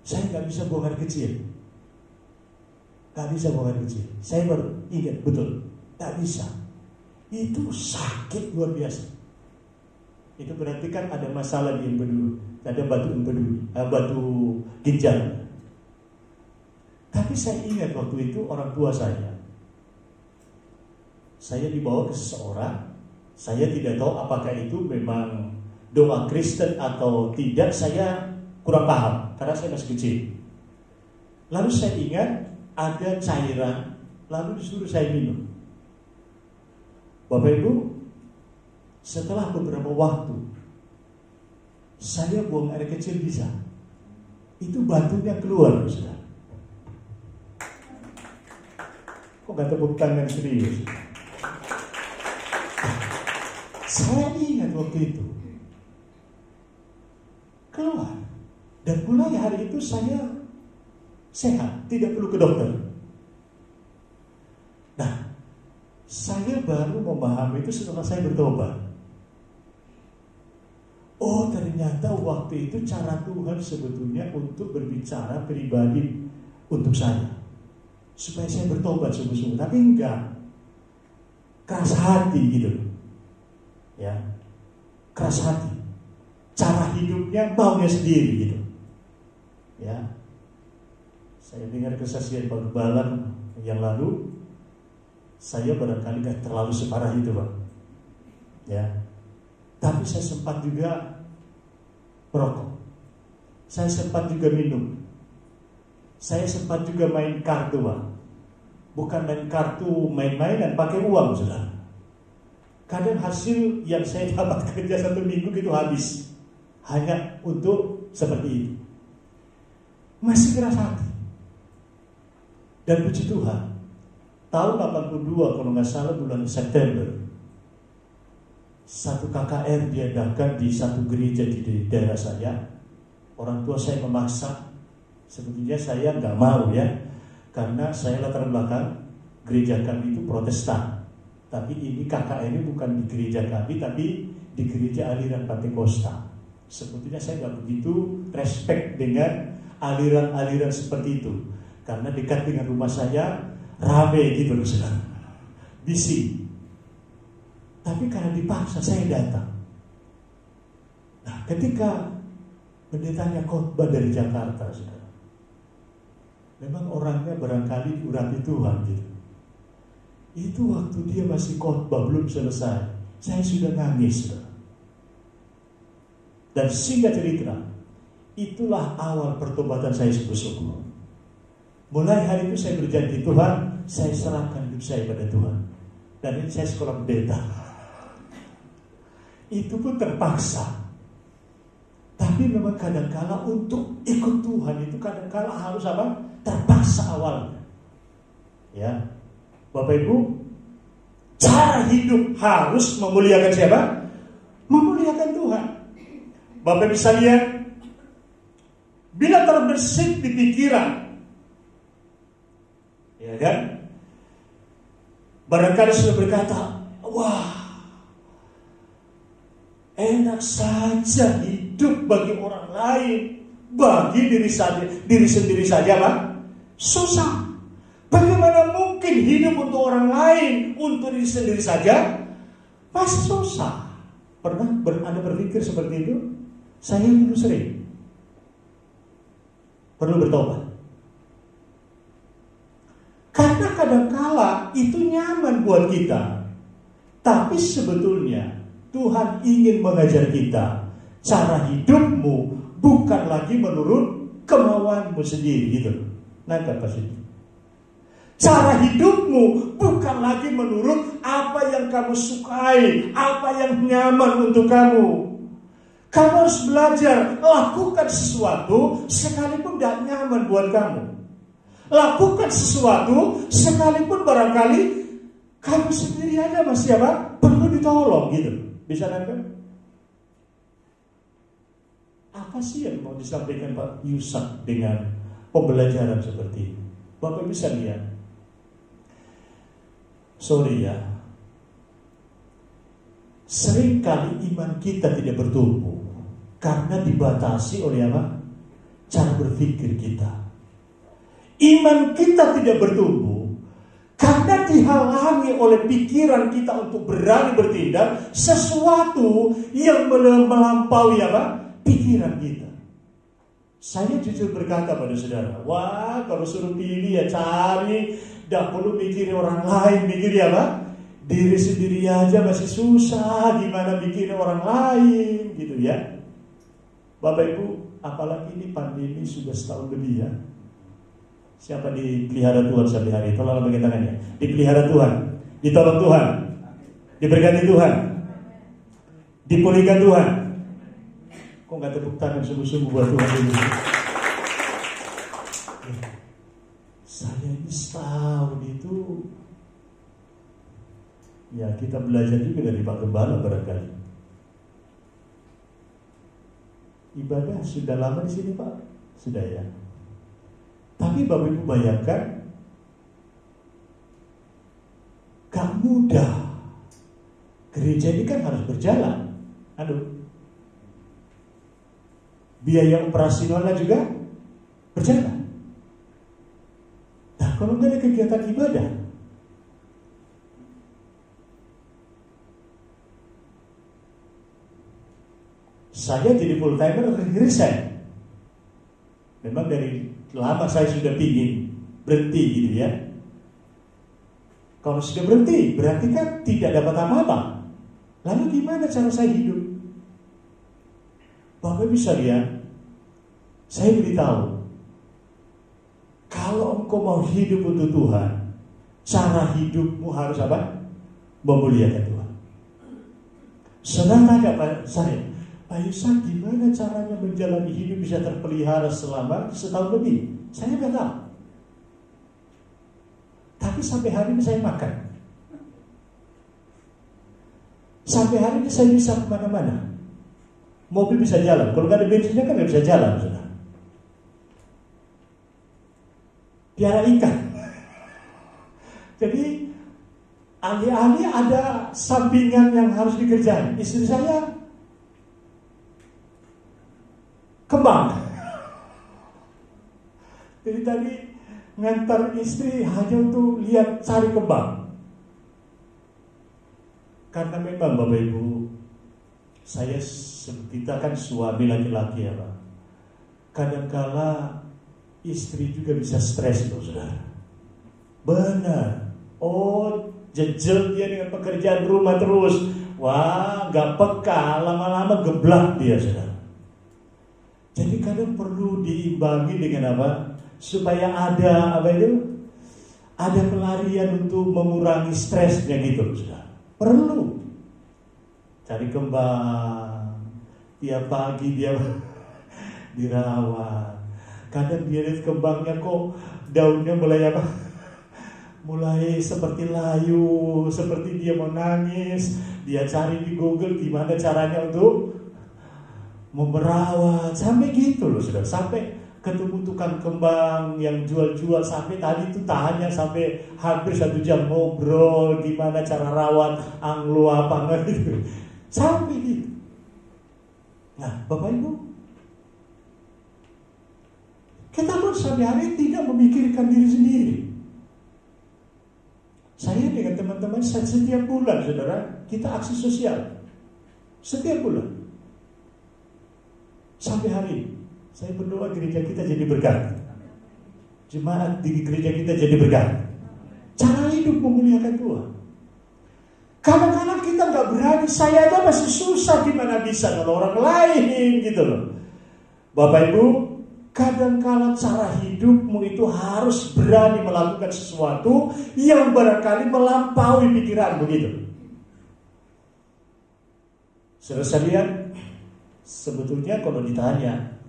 saya gak bisa buang air kecil. Gak bisa buang air kecil. Saya baru ingat betul, gak bisa. Itu sakit luar biasa. Itu berarti kan ada masalah di empedu, ada batu empedu, batu ginjal. Tapi saya ingat waktu itu orang tua saya dibawa ke seseorang. Saya tidak tahu apakah itu memang doa Kristen atau tidak. Saya kurang paham karena saya masih kecil. Lalu saya ingat ada cairan, lalu disuruh saya minum. Bapak Ibu, setelah beberapa waktu saya buang air kecil bisa, itu batunya keluar, saudara. Kok gak tepuk tangan serius? Saya ingat waktu itu keluar, dan mulai hari itu saya sehat, tidak perlu ke dokter. Nah, saya baru memahami itu setelah saya bertobat. Oh, ternyata waktu itu cara Tuhan sebetulnya untuk berbicara pribadi untuk saya, supaya saya bertobat sungguh-sungguh. Tapi enggak keras hati gitu, ya, keras hati. Cara hidupnya maunya sendiri gitu, ya. Saya dengar kesaksian Pak Gembala yang lalu, saya barangkali gak terlalu separah itu, Pak, ya. Tapi saya sempat juga merokok, saya sempat juga minum, saya sempat juga main kartu, Pak. Bukan main kartu, main-mainan, pakai uang, saudara. Kadang hasil yang saya dapat kerja 1 minggu itu habis hanya untuk seperti itu. Masih keras hati. Dan puji Tuhan, tahun 82 kalau nggak salah bulan September, satu KKR diadakan di satu gereja di daerah saya. Orang tua saya memaksa. Sebetulnya saya nggak mau ya, karena saya latar belakang gereja kami itu Protestan. Tapi ini KKR ini bukan di gereja kami, tapi di gereja aliran Pentakosta. Sebetulnya saya nggak begitu respect dengan aliran-aliran seperti itu, karena dekat dengan rumah saya, rame gitu loh, saudara, bising. Tapi karena dipaksa saya datang. Nah, ketika pendetanya khotbah dari Jakarta, saudara, memang orangnya barangkali urapi Tuhan gitu. Itu waktu dia masih khotbah belum selesai, saya sudah nangis, saudara. Dan singkat cerita, itulah awal pertobatan saya sungguh-sungguh. Mulai hari itu saya berjanji, Tuhan, saya serahkan hidup saya pada Tuhan. Dan ini saya sekolah pendeta. Itu pun terpaksa. Tapi memang kadang-kala untuk ikut Tuhan itu kadang-kala harus apa? Terpaksa awalnya. Ya, Bapak Ibu, cara hidup harus memuliakan siapa? Memuliakan Tuhan. Bapak bisa lihat, bila terbersih di pikiran, ya kan? Barangkali sudah berkata, wah, enak saja hidup bagi orang lain, bagi diri sendiri saja, Pak, susah. Bagaimana mungkin hidup untuk orang lain, untuk diri sendiri saja, masih susah. Pernah Anda berpikir seperti itu? Saya dulu sering. Perlu bertobat. Karena kadangkala itu nyaman buat kita. Tapi sebetulnya Tuhan ingin mengajar kita, cara hidupmu bukan lagi menurut kemauanmu sendiri gitu. Nangkap pas itu. Cara hidupmu bukan lagi menurut apa yang kamu sukai, apa yang nyaman untuk kamu. Kamu harus belajar lakukan sesuatu sekalipun tidak nyaman buat kamu. Lakukan sesuatu sekalipun barangkali kamu sendiri aja masih apa? Perlu ditolong gitu. Bisa nangkep? Apa sih yang mau disampaikan Pak Yusak dengan pembelajaran seperti ini? Bapak bisa lihat. Sorry ya, seringkali iman kita tidak bertumbuh karena dibatasi oleh apa? Cara berpikir kita. Iman kita tidak bertumbuh karena dihalangi oleh pikiran kita untuk berani bertindak sesuatu yang melampaui apa? Pikiran kita. Saya jujur berkata pada saudara, wah kalau suruh pilih ya cari, tidak perlu mikirin orang lain, mikirin apa? Diri sendiri aja masih susah, gimana mikirin orang lain, gitu ya. Bapak Ibu, apalagi ini pandemi sudah setahun lebih ya. Siapa dipelihara Tuhan sampai hari ini? Tolong bagi tangannya. Dipelihara Tuhan, ditolong Tuhan, diberkati Tuhan, dipulihkan Tuhan. Kok gak tepuk tangan sungguh-sungguh buat Tuhan ini? Saya ini setahun itu, ya kita belajar juga dari Pak Gembala barangkali. Ibadah sudah lama di sini Pak, sudah ya. Tapi Bapak Ibu bayangkan, gak mudah. Gereja ini kan harus berjalan. Aduh. Biaya operasionalnya juga berjalan. Nah, kalau nggak ada kegiatan ibadah, saya jadi full timer resign. Memang dari lama saya sudah pingin berhenti gitu ya. Kalau sudah berhenti, berarti kan tidak dapat apa-apa. Lalu gimana cara saya hidup? Bapak bisa lihat, saya beritahu, kalau engkau mau hidup untuk Tuhan, cara hidupmu harus apa? Memuliakan Tuhan. Saudara tanya saya, Pak Yusak, gimana caranya menjalani hidup bisa terpelihara selama setahun lebih? Saya nggak tahu. Tapi sampai hari ini saya makan. Sampai hari ini saya bisa kemana-mana. Mobil bisa jalan, kalau nggak ada bensinnya kan nggak bisa jalan, saudara. Piara ikan. Jadi alih-alih ada sampingan yang harus dikerjain, istri saya kembang. Jadi tadi ngantar istri hanya untuk lihat cari kembang. Karena memang Bapak Ibu, kita kan suami laki-laki ya Pak. Kadangkala istri juga bisa stres loh saudara. Benar. Oh, jejel dia dengan pekerjaan rumah terus. Wah, gak peka, lama-lama geblak dia saudara. Jadi kadang perlu diimbangi dengan apa? Supaya ada apa itu? Ada pelarian untuk mengurangi stresnya gitu saudara. Perlu. Cari kembang. Tiap pagi dia dirawat. Kadang dia lihat kembangnya kok daunnya mulai apa? Mulai seperti layu, seperti dia mau nangis. Dia cari di Google gimana caranya untuk memerawat. Sampai gitu loh saudara. Sampai ketemu tukang kembang yang jual-jual. Sampai tadi itu tahannya sampai hampir 1 jam ngobrol. Gimana cara rawat anglo apa gitu. Sampai gitu. Nah, Bapak Ibu, kita pun sehari-hari tidak memikirkan diri sendiri. Saya dengan teman-teman setiap bulan, saudara, kita aksi sosial. Setiap bulan. Sampai hari ini, saya berdoa gereja kita jadi berkat. Jemaat di gereja kita jadi berkat. Cara hidup memuliakan Tuhan. Kadang-kadang kita nggak berani, saya aja masih susah, gimana bisa kalau orang lain gitu loh. Bapak Ibu, kadang-kadang cara hidupmu itu harus berani melakukan sesuatu yang barangkali melampaui pikiran begitu. Saudara sekalian, sebetulnya kalau ditanya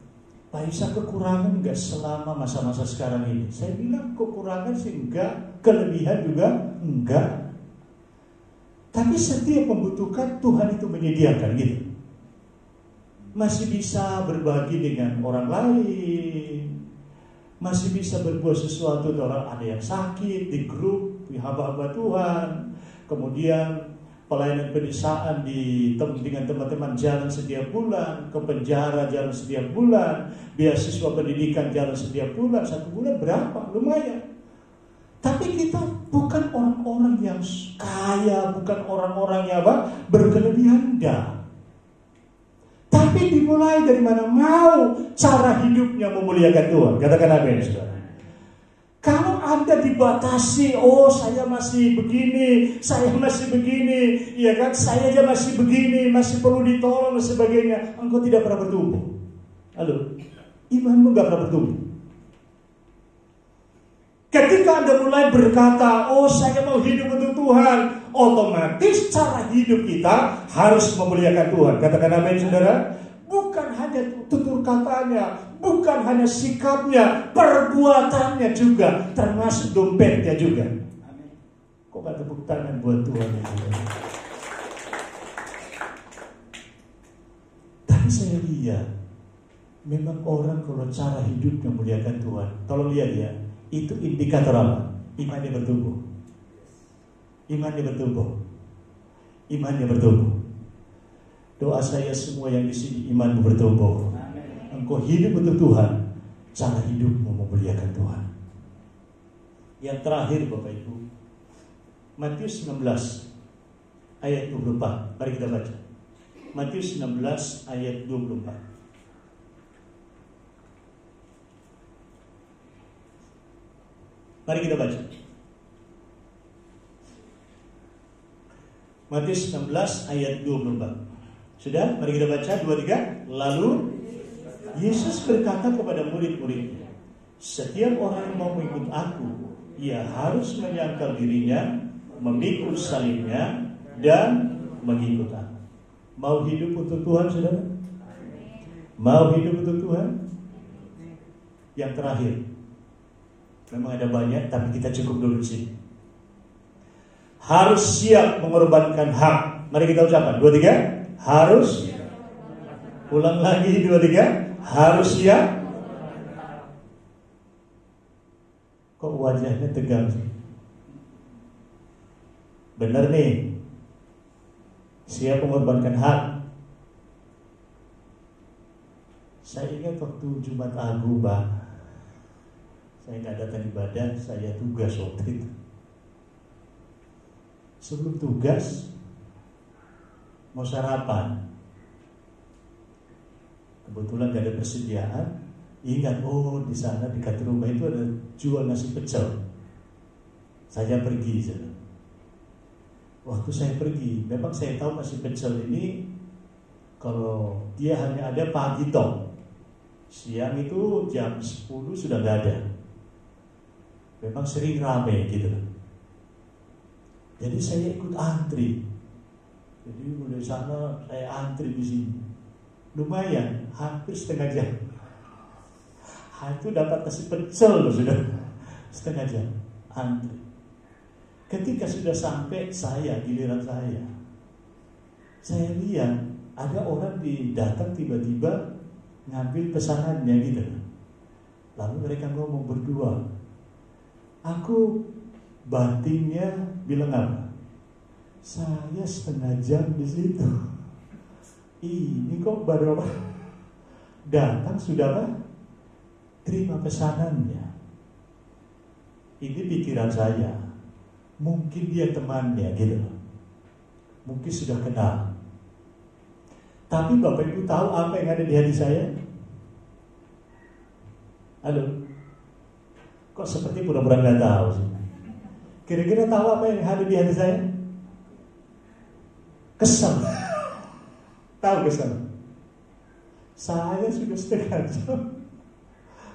Pak Isa kekurangan enggak selama masa-masa sekarang ini? Saya bilang kekurangan sih enggak, kelebihan juga enggak. Tapi setiap membutuhkan Tuhan itu menyediakan gitu. Masih bisa berbagi dengan orang lain, masih bisa berbuat sesuatu. Orang ada yang sakit di grup, di hamba-hamba Tuhan. Kemudian pelayanan pedesaan dengan teman-teman jalan setiap bulan, ke penjara jalan setiap bulan, beasiswa pendidikan jalan setiap bulan. 1 bulan berapa? Lumayan. Tapi kita bukan orang-orang yang kaya, bukan orang-orang yang berkelebihan, enggak. Tapi dimulai dari mana? Mau cara hidupnya memuliakan Tuhan. Katakan amin, saudara. Kalau Anda dibatasi, oh saya masih begini, saya masih begini, ya kan, saya aja masih begini, masih perlu ditolong dan sebagainya, engkau tidak pernah bertumbuh. Halo, imanmu gak pernah bertumbuh. Ketika Anda mulai berkata, oh saya mau hidup untuk Tuhan, otomatis cara hidup kita harus memuliakan Tuhan. Katakan amin, saudara. Bukan hanya tutur katanya, bukan hanya sikapnya, perbuatannya juga, termasuk dompetnya juga. Amin. Kok gak tepuk tangan buat Tuhan? Tapi saya lihat, memang orang kalau cara hidupnya memuliakan Tuhan, tolong lihat ya, itu indikator apa? Imannya bertumbuh. Imannya bertumbuh. Imannya bertumbuh. Doa saya semua yang di sini, imanmu bertumbuh. Engkau hidup untuk Tuhan, cara hidupmu memuliakan Tuhan. Yang terakhir Bapak Ibu, Matius 19 ayat 24. Mari kita baca. Matius 16 ayat 24. Mari kita baca. Matius 16 ayat 24. Sudah? Mari kita baca 2, 3. Lalu Yesus berkata kepada murid-muridnya, setiap orang yang mau mengikut aku, ia harus menyangkal dirinya, memikul salibnya, dan mengikut aku. Mau hidup untuk Tuhan, saudara? Mau hidup untuk Tuhan? Yang terakhir, memang ada banyak, tapi kita cukup dulu sih. Harus siap mengorbankan hak. Mari kita ucapkan 2, 3. Harus. Ulang lagi 2, 3. Harus siap. Kok wajahnya tegang sih? Benar nih. Siap mengorbankan hak. Saya ingat waktu Jumat Agung, Pak, saya gak datang ibadah, saya tugas waktu itu. Sebelum tugas mau sarapan, kebetulan gak ada persediaan. Ingat, oh di sana dekat rumah itu ada jual nasi pecel. Saya pergi. Waktu saya pergi, memang saya tahu nasi pecel ini kalau dia hanya ada pagi toh, siang itu jam 10 sudah gak ada. Memang sering rame gitu. Jadi saya ikut antri. Jadi mulai sana saya antri di sini. Lumayan, hampir setengah jam. Itu dapat nasi pecel loh, sudah setengah jam antri. Ketika sudah sampai giliran saya lihat ada orang datang tiba-tiba ngambil pesanannya gitu. Lalu mereka ngomong berdua. Aku batinnya bilang apa? Saya setengah jam di situ. Ini kok baru datang sudah apa? Terima pesanannya. Ini pikiran saya. Mungkin dia temannya gitu. Mungkin sudah kenal. Tapi Bapak Ibu tahu apa yang ada di hati saya? Halo? Kok seperti pura-pura gak tahu sih? Kira-kira tahu apa yang ada di hati saya? Kesal. Tahu kesal? Saya sudah setengah jam,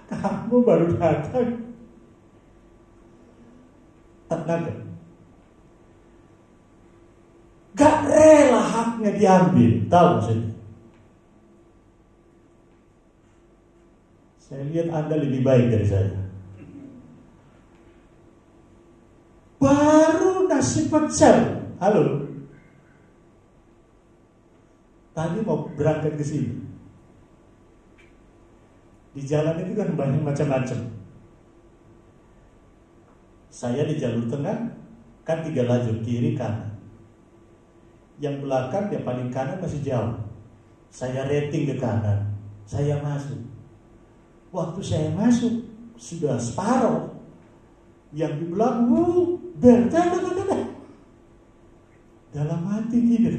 kamu baru datang. Tenaga. Gak rela haknya diambil. Tahu maksudnya? Saya lihat Anda lebih baik dari saya. Baru nasi pecel. Halo. Tadi mau berangkat ke sini. Di jalan itu kan banyak macam-macam. Saya di jalur tengah, kan 3 lajur, kiri kanan. Yang belakang yang paling kanan masih jauh. Saya rating ke kanan, saya masuk. Waktu saya masuk sudah separuh. Yang di belakang, dalam hati gitu.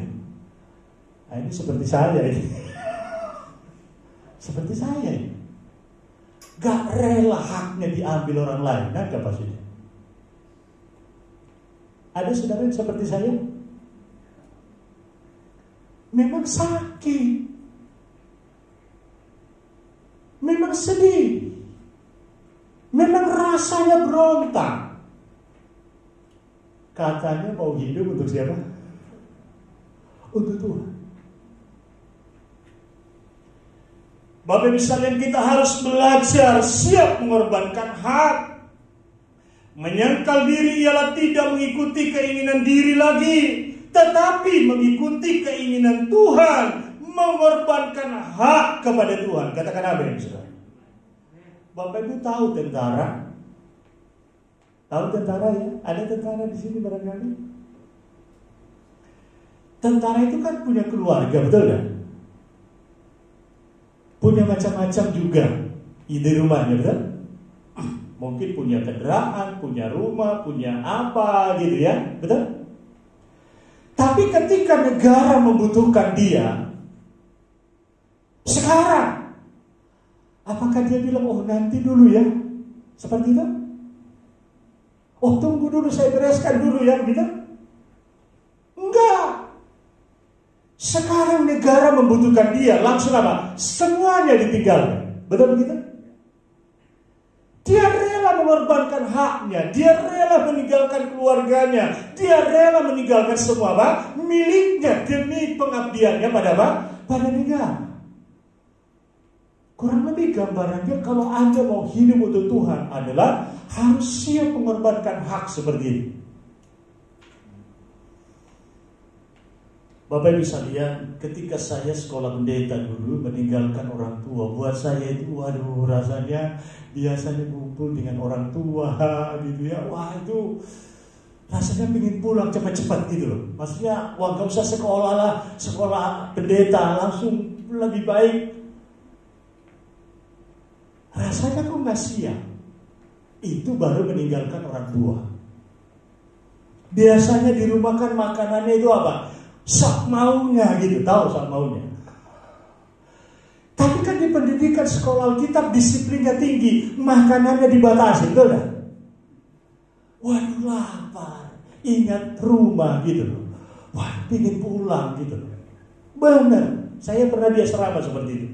Nah, ini seperti saya ini. Seperti saya ini. Gak rela haknya diambil orang lain. Nah, apa sih? Ada saudara yang seperti saya? Memang sakit, memang sedih, memang rasanya berontak. Katanya mau hidup untuk siapa? Untuk Tuhan. Bapak Ibu sekalian, kita harus belajar siap mengorbankan hak. Menyangkal diri ialah tidak mengikuti keinginan diri lagi, tetapi mengikuti keinginan Tuhan, mengorbankan hak kepada Tuhan. Katakan amin, saudara. Bapak Ibu tahu tentara? Tahu tentara ya? Ada tentara di sini barangkali? Tentara itu kan punya keluarga, betul kan? Punya macam-macam juga di rumahnya, betul? Mungkin punya kendaraan, punya rumah, punya apa gitu ya, betul? Tapi ketika negara membutuhkan dia sekarang, apakah dia bilang, oh nanti dulu ya, seperti itu? Oh tunggu dulu, saya bereskan dulu ya, gitu? Enggak. Sekarang negara membutuhkan dia, langsung apa? Semuanya ditinggalkan, betul begitu? Dia rela mengorbankan haknya, dia rela meninggalkan keluarganya, dia rela meninggalkan semua apa? Miliknya demi pengabdiannya pada apa? Pada negara. Kurang lebih gambarannya kalau Anda mau hidup untuk Tuhan adalah harus siap mengorbankan hak seperti ini. Bapak Ibu sekalian, ketika saya sekolah pendeta dulu meninggalkan orang tua, buat saya itu waduh rasanya biasanya kumpul dengan orang tua gitu ya. Wah itu rasanya pengen pulang cepat-cepat gitu loh. Maksudnya wah gak usah sekolah lah, sekolah pendeta langsung lebih baik. Rasanya kok gak siap. Itu baru meninggalkan orang tua. Biasanya di rumah kan makanannya itu apa? Sak maunya gitu, tahu sak maunya. Tapi kan di pendidikan sekolah Alkitab disiplinnya tinggi, makanannya dibatasi, betul kan? Waduh lapar, ingat rumah gitu loh. Wah, ingin pulang gitu loh. Benar, saya pernah di asrama seperti itu.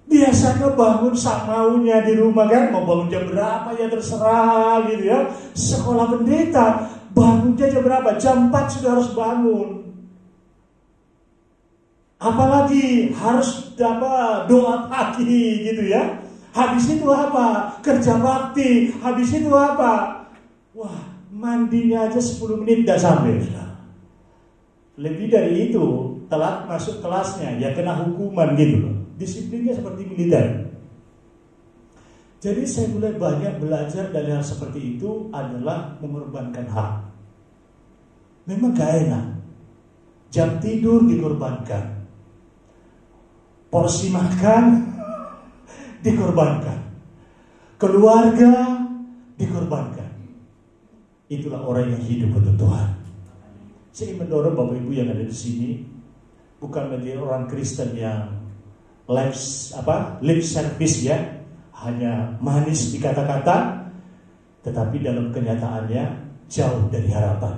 Biasanya bangun sak maunya di rumah kan, mau bangun jam berapa ya terserah gitu ya. Sekolah pendeta bangunnya jam berapa? Jam 4 sudah harus bangun. Apalagi harus doa pagi gitu ya. Habis itu apa? Kerja bakti. Habis itu apa? Wah, mandinya aja 10 menit dah sampai. Lebih dari itu, telat masuk kelasnya, ya kena hukuman gitu loh. Disiplinnya seperti militer. Jadi saya mulai banyak belajar dari hal seperti itu adalah mengorbankan hak. Memang gak enak. Jam tidur dikorbankan, porsi makan dikorbankan, keluarga dikorbankan. Itulah orang yang hidup untuk Tuhan. Saya mendorong Bapak Ibu yang ada di sini bukan menjadi orang Kristen yang lip service ya, hanya manis di kata-kata, tetapi dalam kenyataannya jauh dari harapan.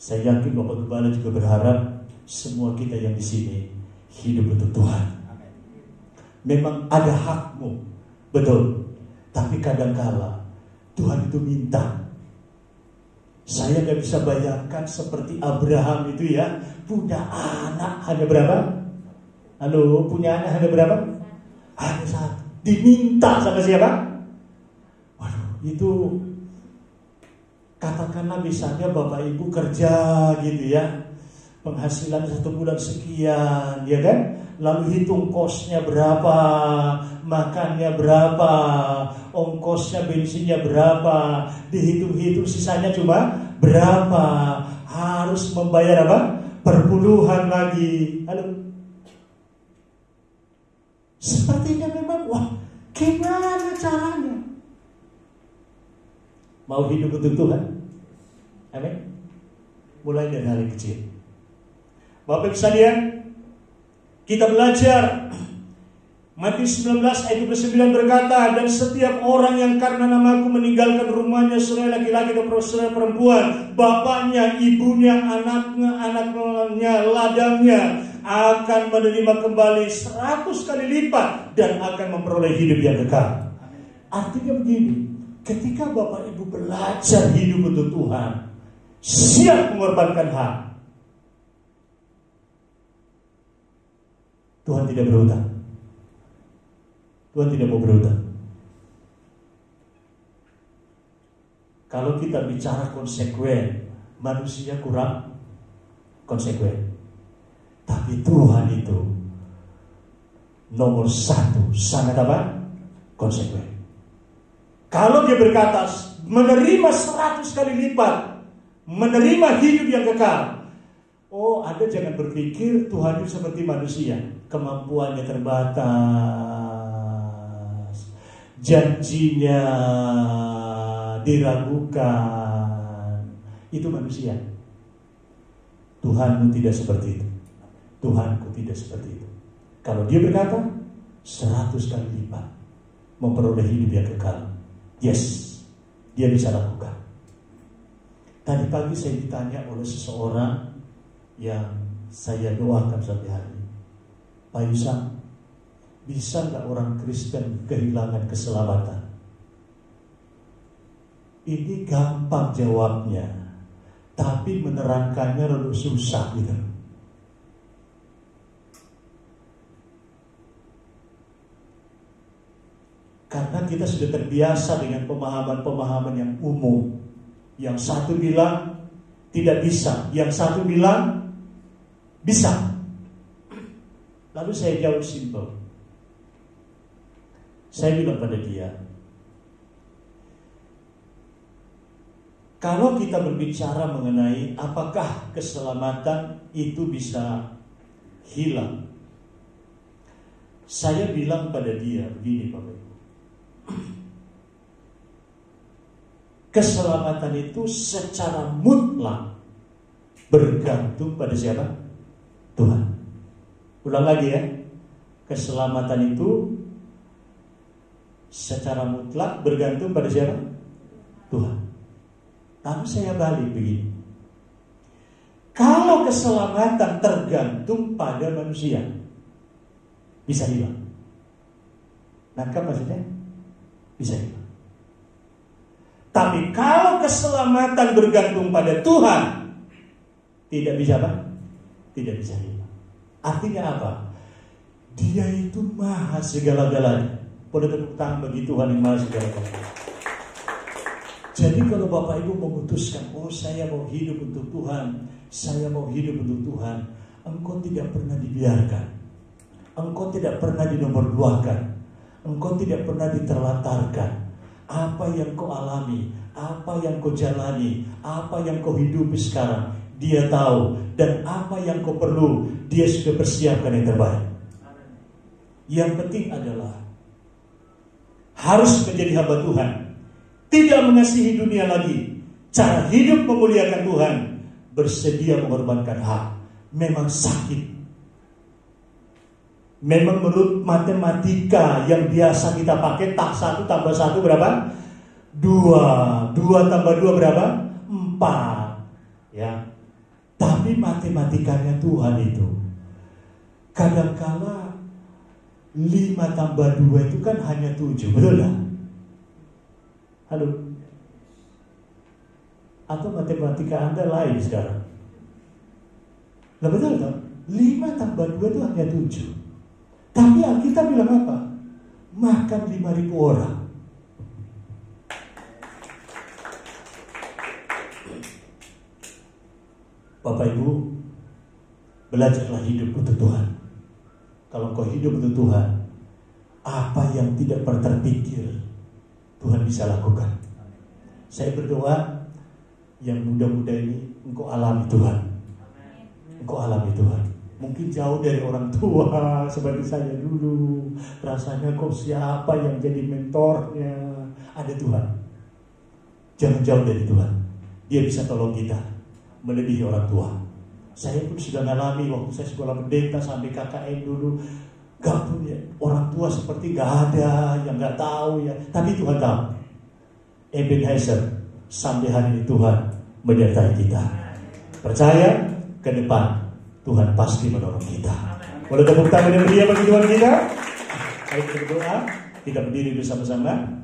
Saya yakin Bapak Gembala juga berharap semua kita yang di sini hidup untuk Tuhan. Memang ada hakmu, betul. Tapi kadangkala Tuhan itu minta. Saya gak bisa bayangkan seperti Abraham itu ya, punya anak hanya berapa? Halo, punya anak hanya berapa? Hanya diminta sama siapa? Waduh, itu katakanlah misalnya Bapak Ibu kerja gitu ya, penghasilan 1 bulan sekian, ya kan? Lalu hitung kosnya berapa, makannya berapa, ongkosnya, bensinnya berapa, dihitung-hitung sisanya cuma berapa, harus membayar apa? Perpuluhan lagi. Halo. Sepertinya memang, wah, gimana caranya? Mau hidup untuk Tuhan? Amin. Mulai dari hal yang kecil. Bapak Ibu sekalian, kita belajar Matius 19 ayat 29 berkata, dan setiap orang yang karena namaku meninggalkan rumahnya, saudara laki-laki dan saudara perempuan, bapaknya, ibunya, anaknya, ladangnya, akan menerima kembali 100 kali lipat dan akan memperoleh hidup yang kekal. Artinya begini, ketika Bapak Ibu belajar hidup untuk Tuhan, siap mengorbankan hak, Tuhan tidak berhutang. Tuhan tidak mau berhutang. Kalau kita bicara konsekuen, manusia kurang konsekuen. Tapi Tuhan itu nomor 1, sangat apa? Konsekuen. Kalau dia berkata menerima 100 kali lipat, menerima hidup yang kekal, oh, Anda jangan berpikir Tuhan itu seperti manusia, kemampuannya terbatas, janjinya diragukan. Itu manusia. Tuhanmu tidak seperti itu. Tuhanku tidak seperti itu. Kalau dia berkata 100 kali lipat memperoleh hidup yang kekal, yes, dia bisa lakukan. Tadi pagi saya ditanya oleh seseorang yang saya doakan sampai hari ini, Pak Yusam, bisa nggak orang Kristen kehilangan keselamatan? Ini gampang jawabnya, tapi menerangkannya lalu susah gitu. Karena kita sudah terbiasa dengan pemahaman-pemahaman yang umum. Yang satu bilang tidak bisa, yang satu bilang bisa. Lalu saya jawab simpel. Saya bilang pada dia, kalau kita berbicara mengenai apakah keselamatan itu bisa hilang, saya bilang pada dia begini, Bapak Ibu. Keselamatan itu secara mutlak bergantung pada siapa? Tuhan. Ulang lagi ya. Keselamatan itu secara mutlak bergantung pada siapa? Tuhan. Lalu saya balik begini. Kalau keselamatan tergantung pada manusia, bisa hilang. Nangkap maksudnya? Bisa hilang. Tapi kalau keselamatan bergantung pada Tuhan, tidak bisa apa? Tidak bisa hilang. Artinya apa? Dia itu maha segala-galanya. Boleh tepuk tangan bagi Tuhan yang maha segala-galanya. Jadi kalau Bapak Ibu memutuskan, oh saya mau hidup untuk Tuhan, saya mau hidup untuk Tuhan, engkau tidak pernah dibiarkan, engkau tidak pernah dinomorduakan, engkau tidak pernah diterlantarkan. Apa yang kau alami, apa yang kau jalani, apa yang kau hidupi sekarang, Dia tahu. Dan apa yang kau perlu, Dia sudah persiapkan yang terbaik. Yang penting adalah harus menjadi hamba Tuhan, tidak mengasihi dunia lagi, cara hidup memuliakan Tuhan, bersedia mengorbankan hak. Memang sakit. Memang menurut matematika yang biasa kita pakai, tak 1 tambah 1 berapa? 2. 2 tambah 2 berapa? 4. Ya. Tapi matematikanya Tuhan itu kadangkala 5 tambah 2 itu kan hanya 7, betul tak? Halo? Atau matematika Anda lain sekarang? Nah betul tak? 5 tambah 2 itu hanya 7. Tapi Alkitab bilang apa? makan 5.000 orang. Bapak Ibu, belajarlah hidup untuk Tuhan. Kalau kau hidup untuk Tuhan, apa yang tidak pernah terpikir Tuhan bisa lakukan. Saya berdoa, yang muda-muda ini engkau alami Tuhan. Engkau alami Tuhan. Mungkin jauh dari orang tua seperti saya dulu. Rasanya kok siapa yang jadi mentornya? Ada Tuhan. Jangan jauh dari Tuhan. Dia bisa tolong kita melebihi orang tua. Saya pun sudah mengalami waktu saya sekolah pendeta sampai KKN dulu. Gak punya orang tua seperti gak ada yang gak tahu ya. Tapi Tuhan tahu. Ebenezer, sampai hari ini Tuhan menyertai kita. Percaya ke depan Tuhan pasti menolong kita. Boleh tepuk tangan yang meriah bagi Tuhan kita. Ayo berdoa, kita berdiri bersama-sama.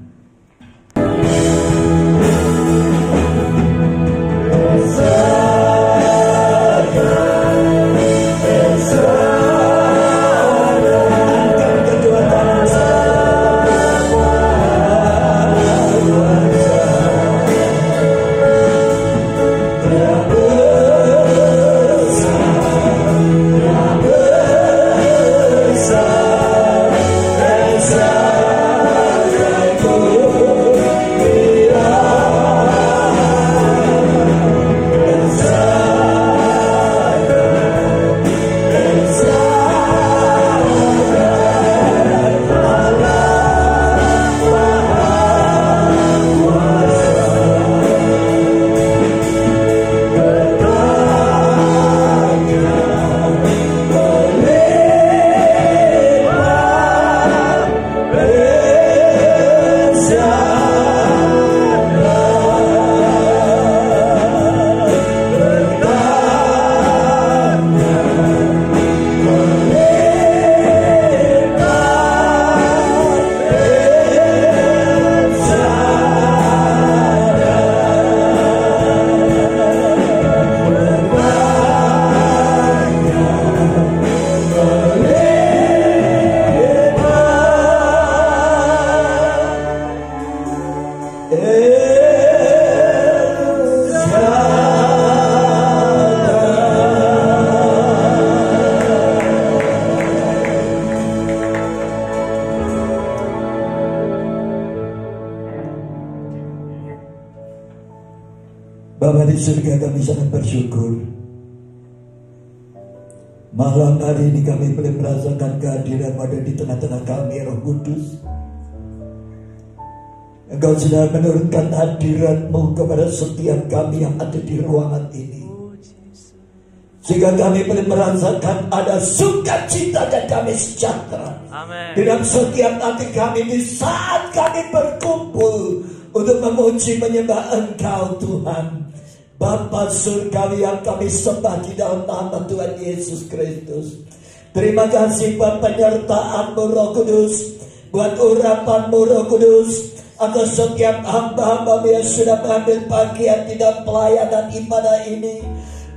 Bapa di surga, kami sangat bersyukur. Malam hari ini kami boleh merasakan kehadiran ada di tengah-tengah kami, Roh Kudus. Engkau sudah menurunkan hadirat-Mu kepada setiap kami yang ada di ruangan ini, sehingga kami boleh merasakan ada sukacita dan damai sejahtera. Amen. Dalam setiap hati kami di saat kami berkumpul untuk memuji menyembah Engkau Tuhan. Bapa surgawi yang kami sembah di dalam nama Tuhan Yesus Kristus. Terima kasih buat penyertaan-Mu Roh Kudus, buat urapan-Mu Roh Kudus, atas setiap hamba-hamba yang sudah mengambil bagian di dalam pelayanan ibadah ini,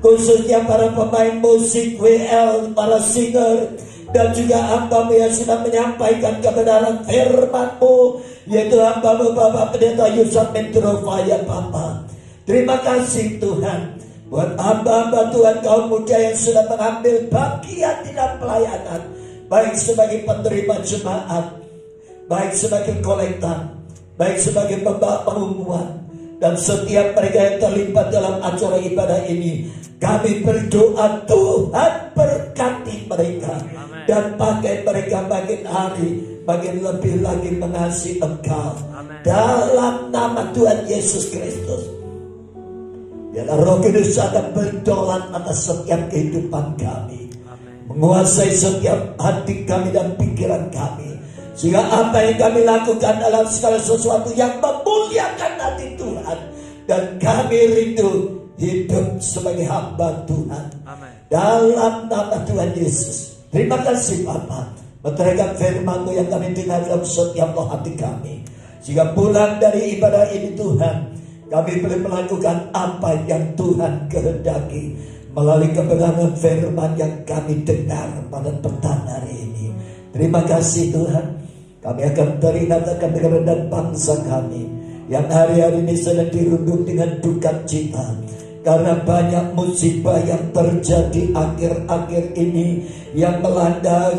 khususnya para pemain musik WL, para singer, dan juga hamba-Mu yang sudah menyampaikan kebenaran firman-Mu, yaitu hamba-Mu Bapak Pendeta Yusuf Mentrofaya Bapak. Terima kasih Tuhan buat hamba-hamba Tuhan kaum muda yang sudah mengambil bagian di dalam pelayanan, baik sebagai penerima jemaat, baik sebagai kolektor, baik sebagai pembawa pengumuman, dan setiap mereka yang terlibat dalam acara ibadah ini. Kami berdoa Tuhan berkati mereka. Amen. Dan pakai mereka makin hari makin lebih lagi mengasihi Engkau. Amen. Dalam nama Tuhan Yesus Kristus, biarlah Roh Kudus akan berdolan atas setiap kehidupan kami. Amen. Menguasai setiap hati kami dan pikiran kami, sehingga apa yang kami lakukan dalam segala sesuatu yang memuliakan hati Tuhan. Dan kami rindu hidup sebagai hamba Tuhan. Amen. Dalam nama Tuhan Yesus. Terima kasih Bapa, meterangkan firman-Mu yang kami dengar dalam setiap roh hati kami, sehingga pulang dari ibadah ini Tuhan, kami boleh melakukan apa yang Tuhan kehendaki melalui kebenaran firman yang kami dengar pada petang hari ini. Terima kasih Tuhan. Kami akan teringat akan negara dan bangsa kami yang hari-hari ini sedang dirundung dengan duka cita karena banyak musibah yang terjadi akhir-akhir ini yang melanda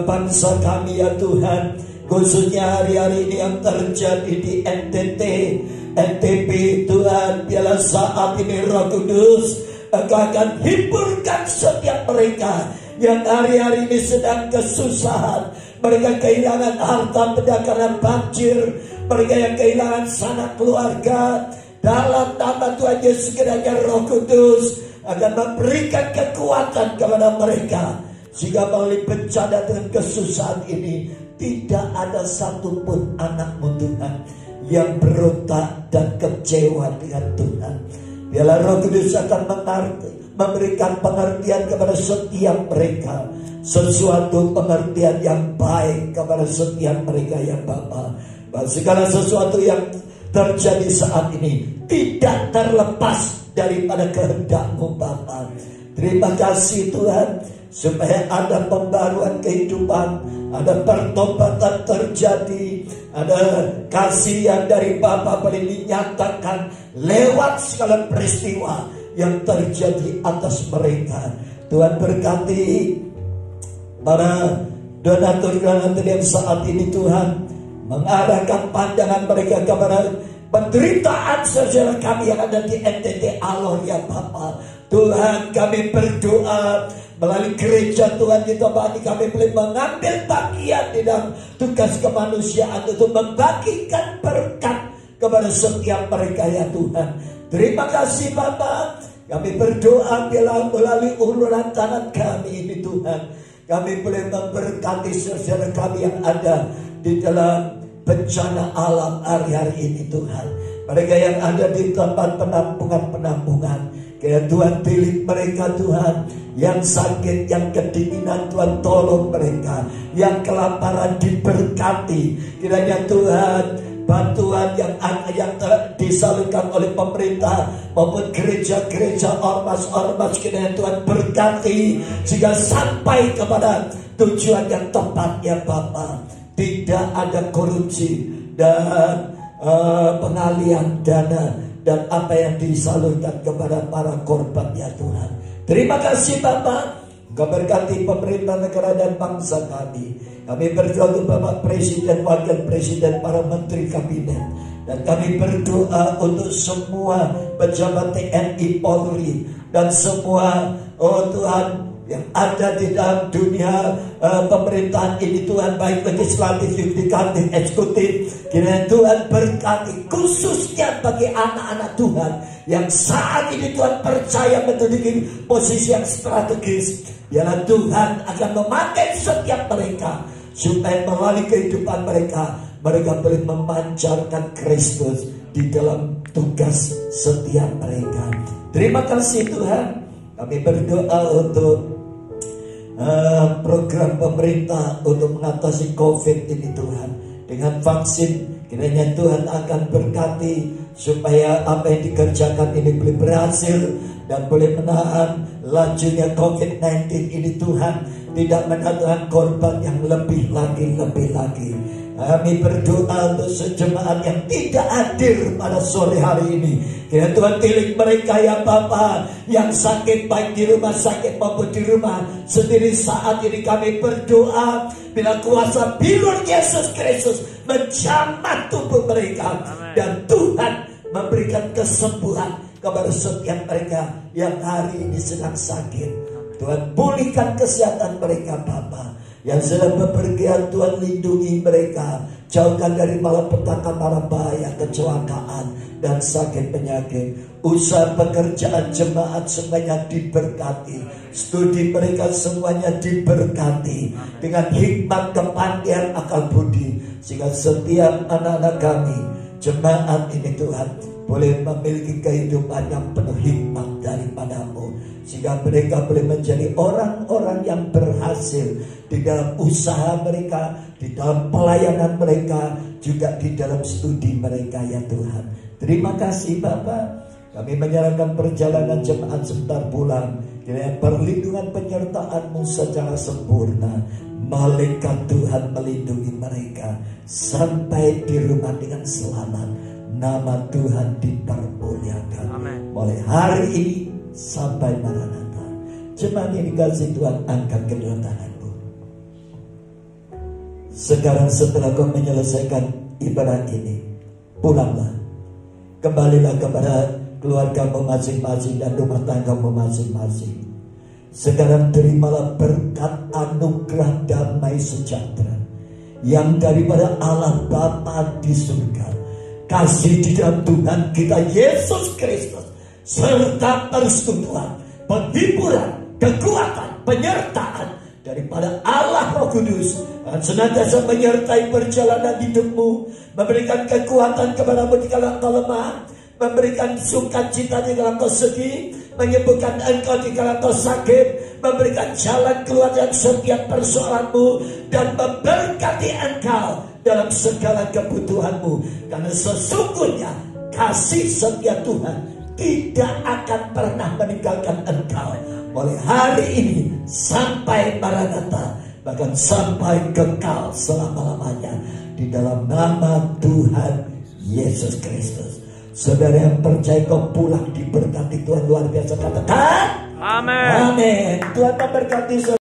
bangsa kami ya Tuhan. Khususnya hari-hari ini yang terjadi di NTB Tuhan. Biarlah saat ini Roh Kudus Engkau akan hiburkan setiap mereka yang hari-hari ini sedang kesusahan. Mereka kehilangan harta benda karena banjir. Mereka yang kehilangan sanak keluarga. Dalam nama Tuhan Yesus, kiranya Roh Kudus akan memberikan kekuatan kepada mereka, sehingga melalui bencana dengan kesusahan ini tidak ada satupun anak-Mu Tuhan yang berontak dan kecewa dengan Tuhan. Biarlah Roh Kudus akan memberikan pengertian kepada setiap mereka, sesuatu pengertian yang baik kepada setiap mereka ya Bapa. Bahwa segala sesuatu yang terjadi saat ini tidak terlepas daripada kehendak-Mu Bapa. Terima kasih Tuhan, supaya ada pembaruan kehidupan, ada pertobatan terjadi, ada kasih yang dari Bapa boleh dinyatakan lewat segala peristiwa yang terjadi atas mereka. Tuhan berkati para donatur-donatur yang saat ini Tuhan mengarahkan pandangan mereka kepada penderitaan saudara kami yang ada di NTT Alor ya Bapa. Tuhan, kami berdoa melalui gereja Tuhan di tempat ini kami boleh mengambil bagian di dalam tugas kemanusiaan untuk membagikan berkat kepada setiap mereka ya Tuhan. Terima kasih Bapa. Kami berdoa melalui uluran tangan kami ini Tuhan, kami boleh memberkati saudara kami yang ada di dalam bencana alam hari-hari ini Tuhan. Mereka yang ada di tempat penampungan, kiranya Tuhan pilih mereka Tuhan. Yang sakit, yang kedinginan Tuhan tolong mereka. Yang kelaparan diberkati. Kiranya Tuhan bantuan yang disalurkan oleh pemerintah maupun gereja-gereja ormas-ormas, kiranya Tuhan berkati sehingga sampai kepada tujuan yang tepat ya Bapa. Tidak ada korupsi dan pengalian dana dan apa yang disalurkan kepada para korban ya Tuhan. Terima kasih Bapak. Engkau berkati pemerintah negara dan bangsa kami. Kami berdoa untuk Bapak Presiden, Wakil Presiden, para Menteri Kabinet. Dan kami berdoa untuk semua pejabat TNI Polri dan semua Tuhan yang ada di dalam dunia pemerintahan ini Tuhan, baik legislatif, yudikatif, eksekutif. Kiranya Tuhan berkati khususnya bagi anak-anak Tuhan yang saat ini Tuhan percaya menduduki posisi yang strategis. Biarlah Tuhan akan memakai setiap mereka supaya melalui kehidupan mereka boleh memancarkan Kristus di dalam tugas setiap mereka. Terima kasih Tuhan. Kami berdoa untuk program pemerintah untuk mengatasi COVID ini Tuhan. Dengan vaksin, kiranya Tuhan akan berkati supaya apa yang dikerjakan ini boleh berhasil dan boleh menahan lajunya COVID-19 ini Tuhan. Tidak mendatangkan korban yang lebih lagi. Kami berdoa untuk sejemaat yang tidak hadir pada sore hari ini. Kiranya Tuhan pilih mereka ya Bapa yang sakit, baik di rumah sakit maupun di rumah sendiri. Saat ini kami berdoa bila kuasa bilur Yesus Kristus menjamah tubuh mereka. Amen. Dan Tuhan memberikan kesembuhan kepada setiap mereka yang hari ini sedang sakit. Tuhan pulihkan kesehatan mereka Bapa. Yang sedang bepergian Tuhan lindungi mereka, jauhkan dari malapetaka, mara bahaya, kecelakaan dan sakit penyakit. Usaha pekerjaan jemaat semuanya diberkati, studi mereka semuanya diberkati dengan hikmat, kepandaian, akal budi, sehingga setiap anak-anak kami jemaat ini Tuhan boleh memiliki kehidupan yang penuh hikmat daripada-Mu, sehingga mereka boleh menjadi orang-orang yang berhasil di dalam usaha mereka, di dalam pelayanan mereka, juga di dalam studi mereka ya Tuhan. Terima kasih Bapak. Kami menyerahkan perjalanan jemaat sebentar pulang. Kiranya perlindungan penyertaan-Mu secara sempurna. Malaikat Tuhan melindungi mereka sampai di rumah dengan selamat. Nama Tuhan dipermuliakan. Amin. Mulai hari ini sampai Maranatha. Jemaat yang dikasihi Tuhan, angkat kedua tanganmu. Sekarang setelah kau menyelesaikan ibadah ini, pulanglah. Kembalilah kepada keluargamu masing-masing dan rumah tanggamu masing-masing. Sekarang terimalah berkat anugerah damai sejahtera yang daripada Allah Bapa di surga, kasih di dalam Tuhan kita Yesus Kristus, serta persekutuan, penghiburan, kekuatan, penyertaan daripada Allah Roh Kudus akan senantiasa menyertai perjalanan hidupmu, memberikan kekuatan kepadamu di kala engkau lemah, memberikan sukacita di kala engkau sedih, menyembuhkan engkau di kala engkau sakit, memberikan jalan keluar dari setiap persoalanmu, dan memberkati engkau dalam segala kebutuhanmu. Karena sesungguhnya kasih setia Tuhan tidak akan pernah meninggalkan engkau mulai hari ini sampai Maranatha, bahkan sampai kekal selama-lamanya, di dalam nama Tuhan Yesus Kristus. Saudara yang percaya kau pulang diberkati Tuhan luar biasa, katakan Amin. amin. Tuhan memberkati saudara.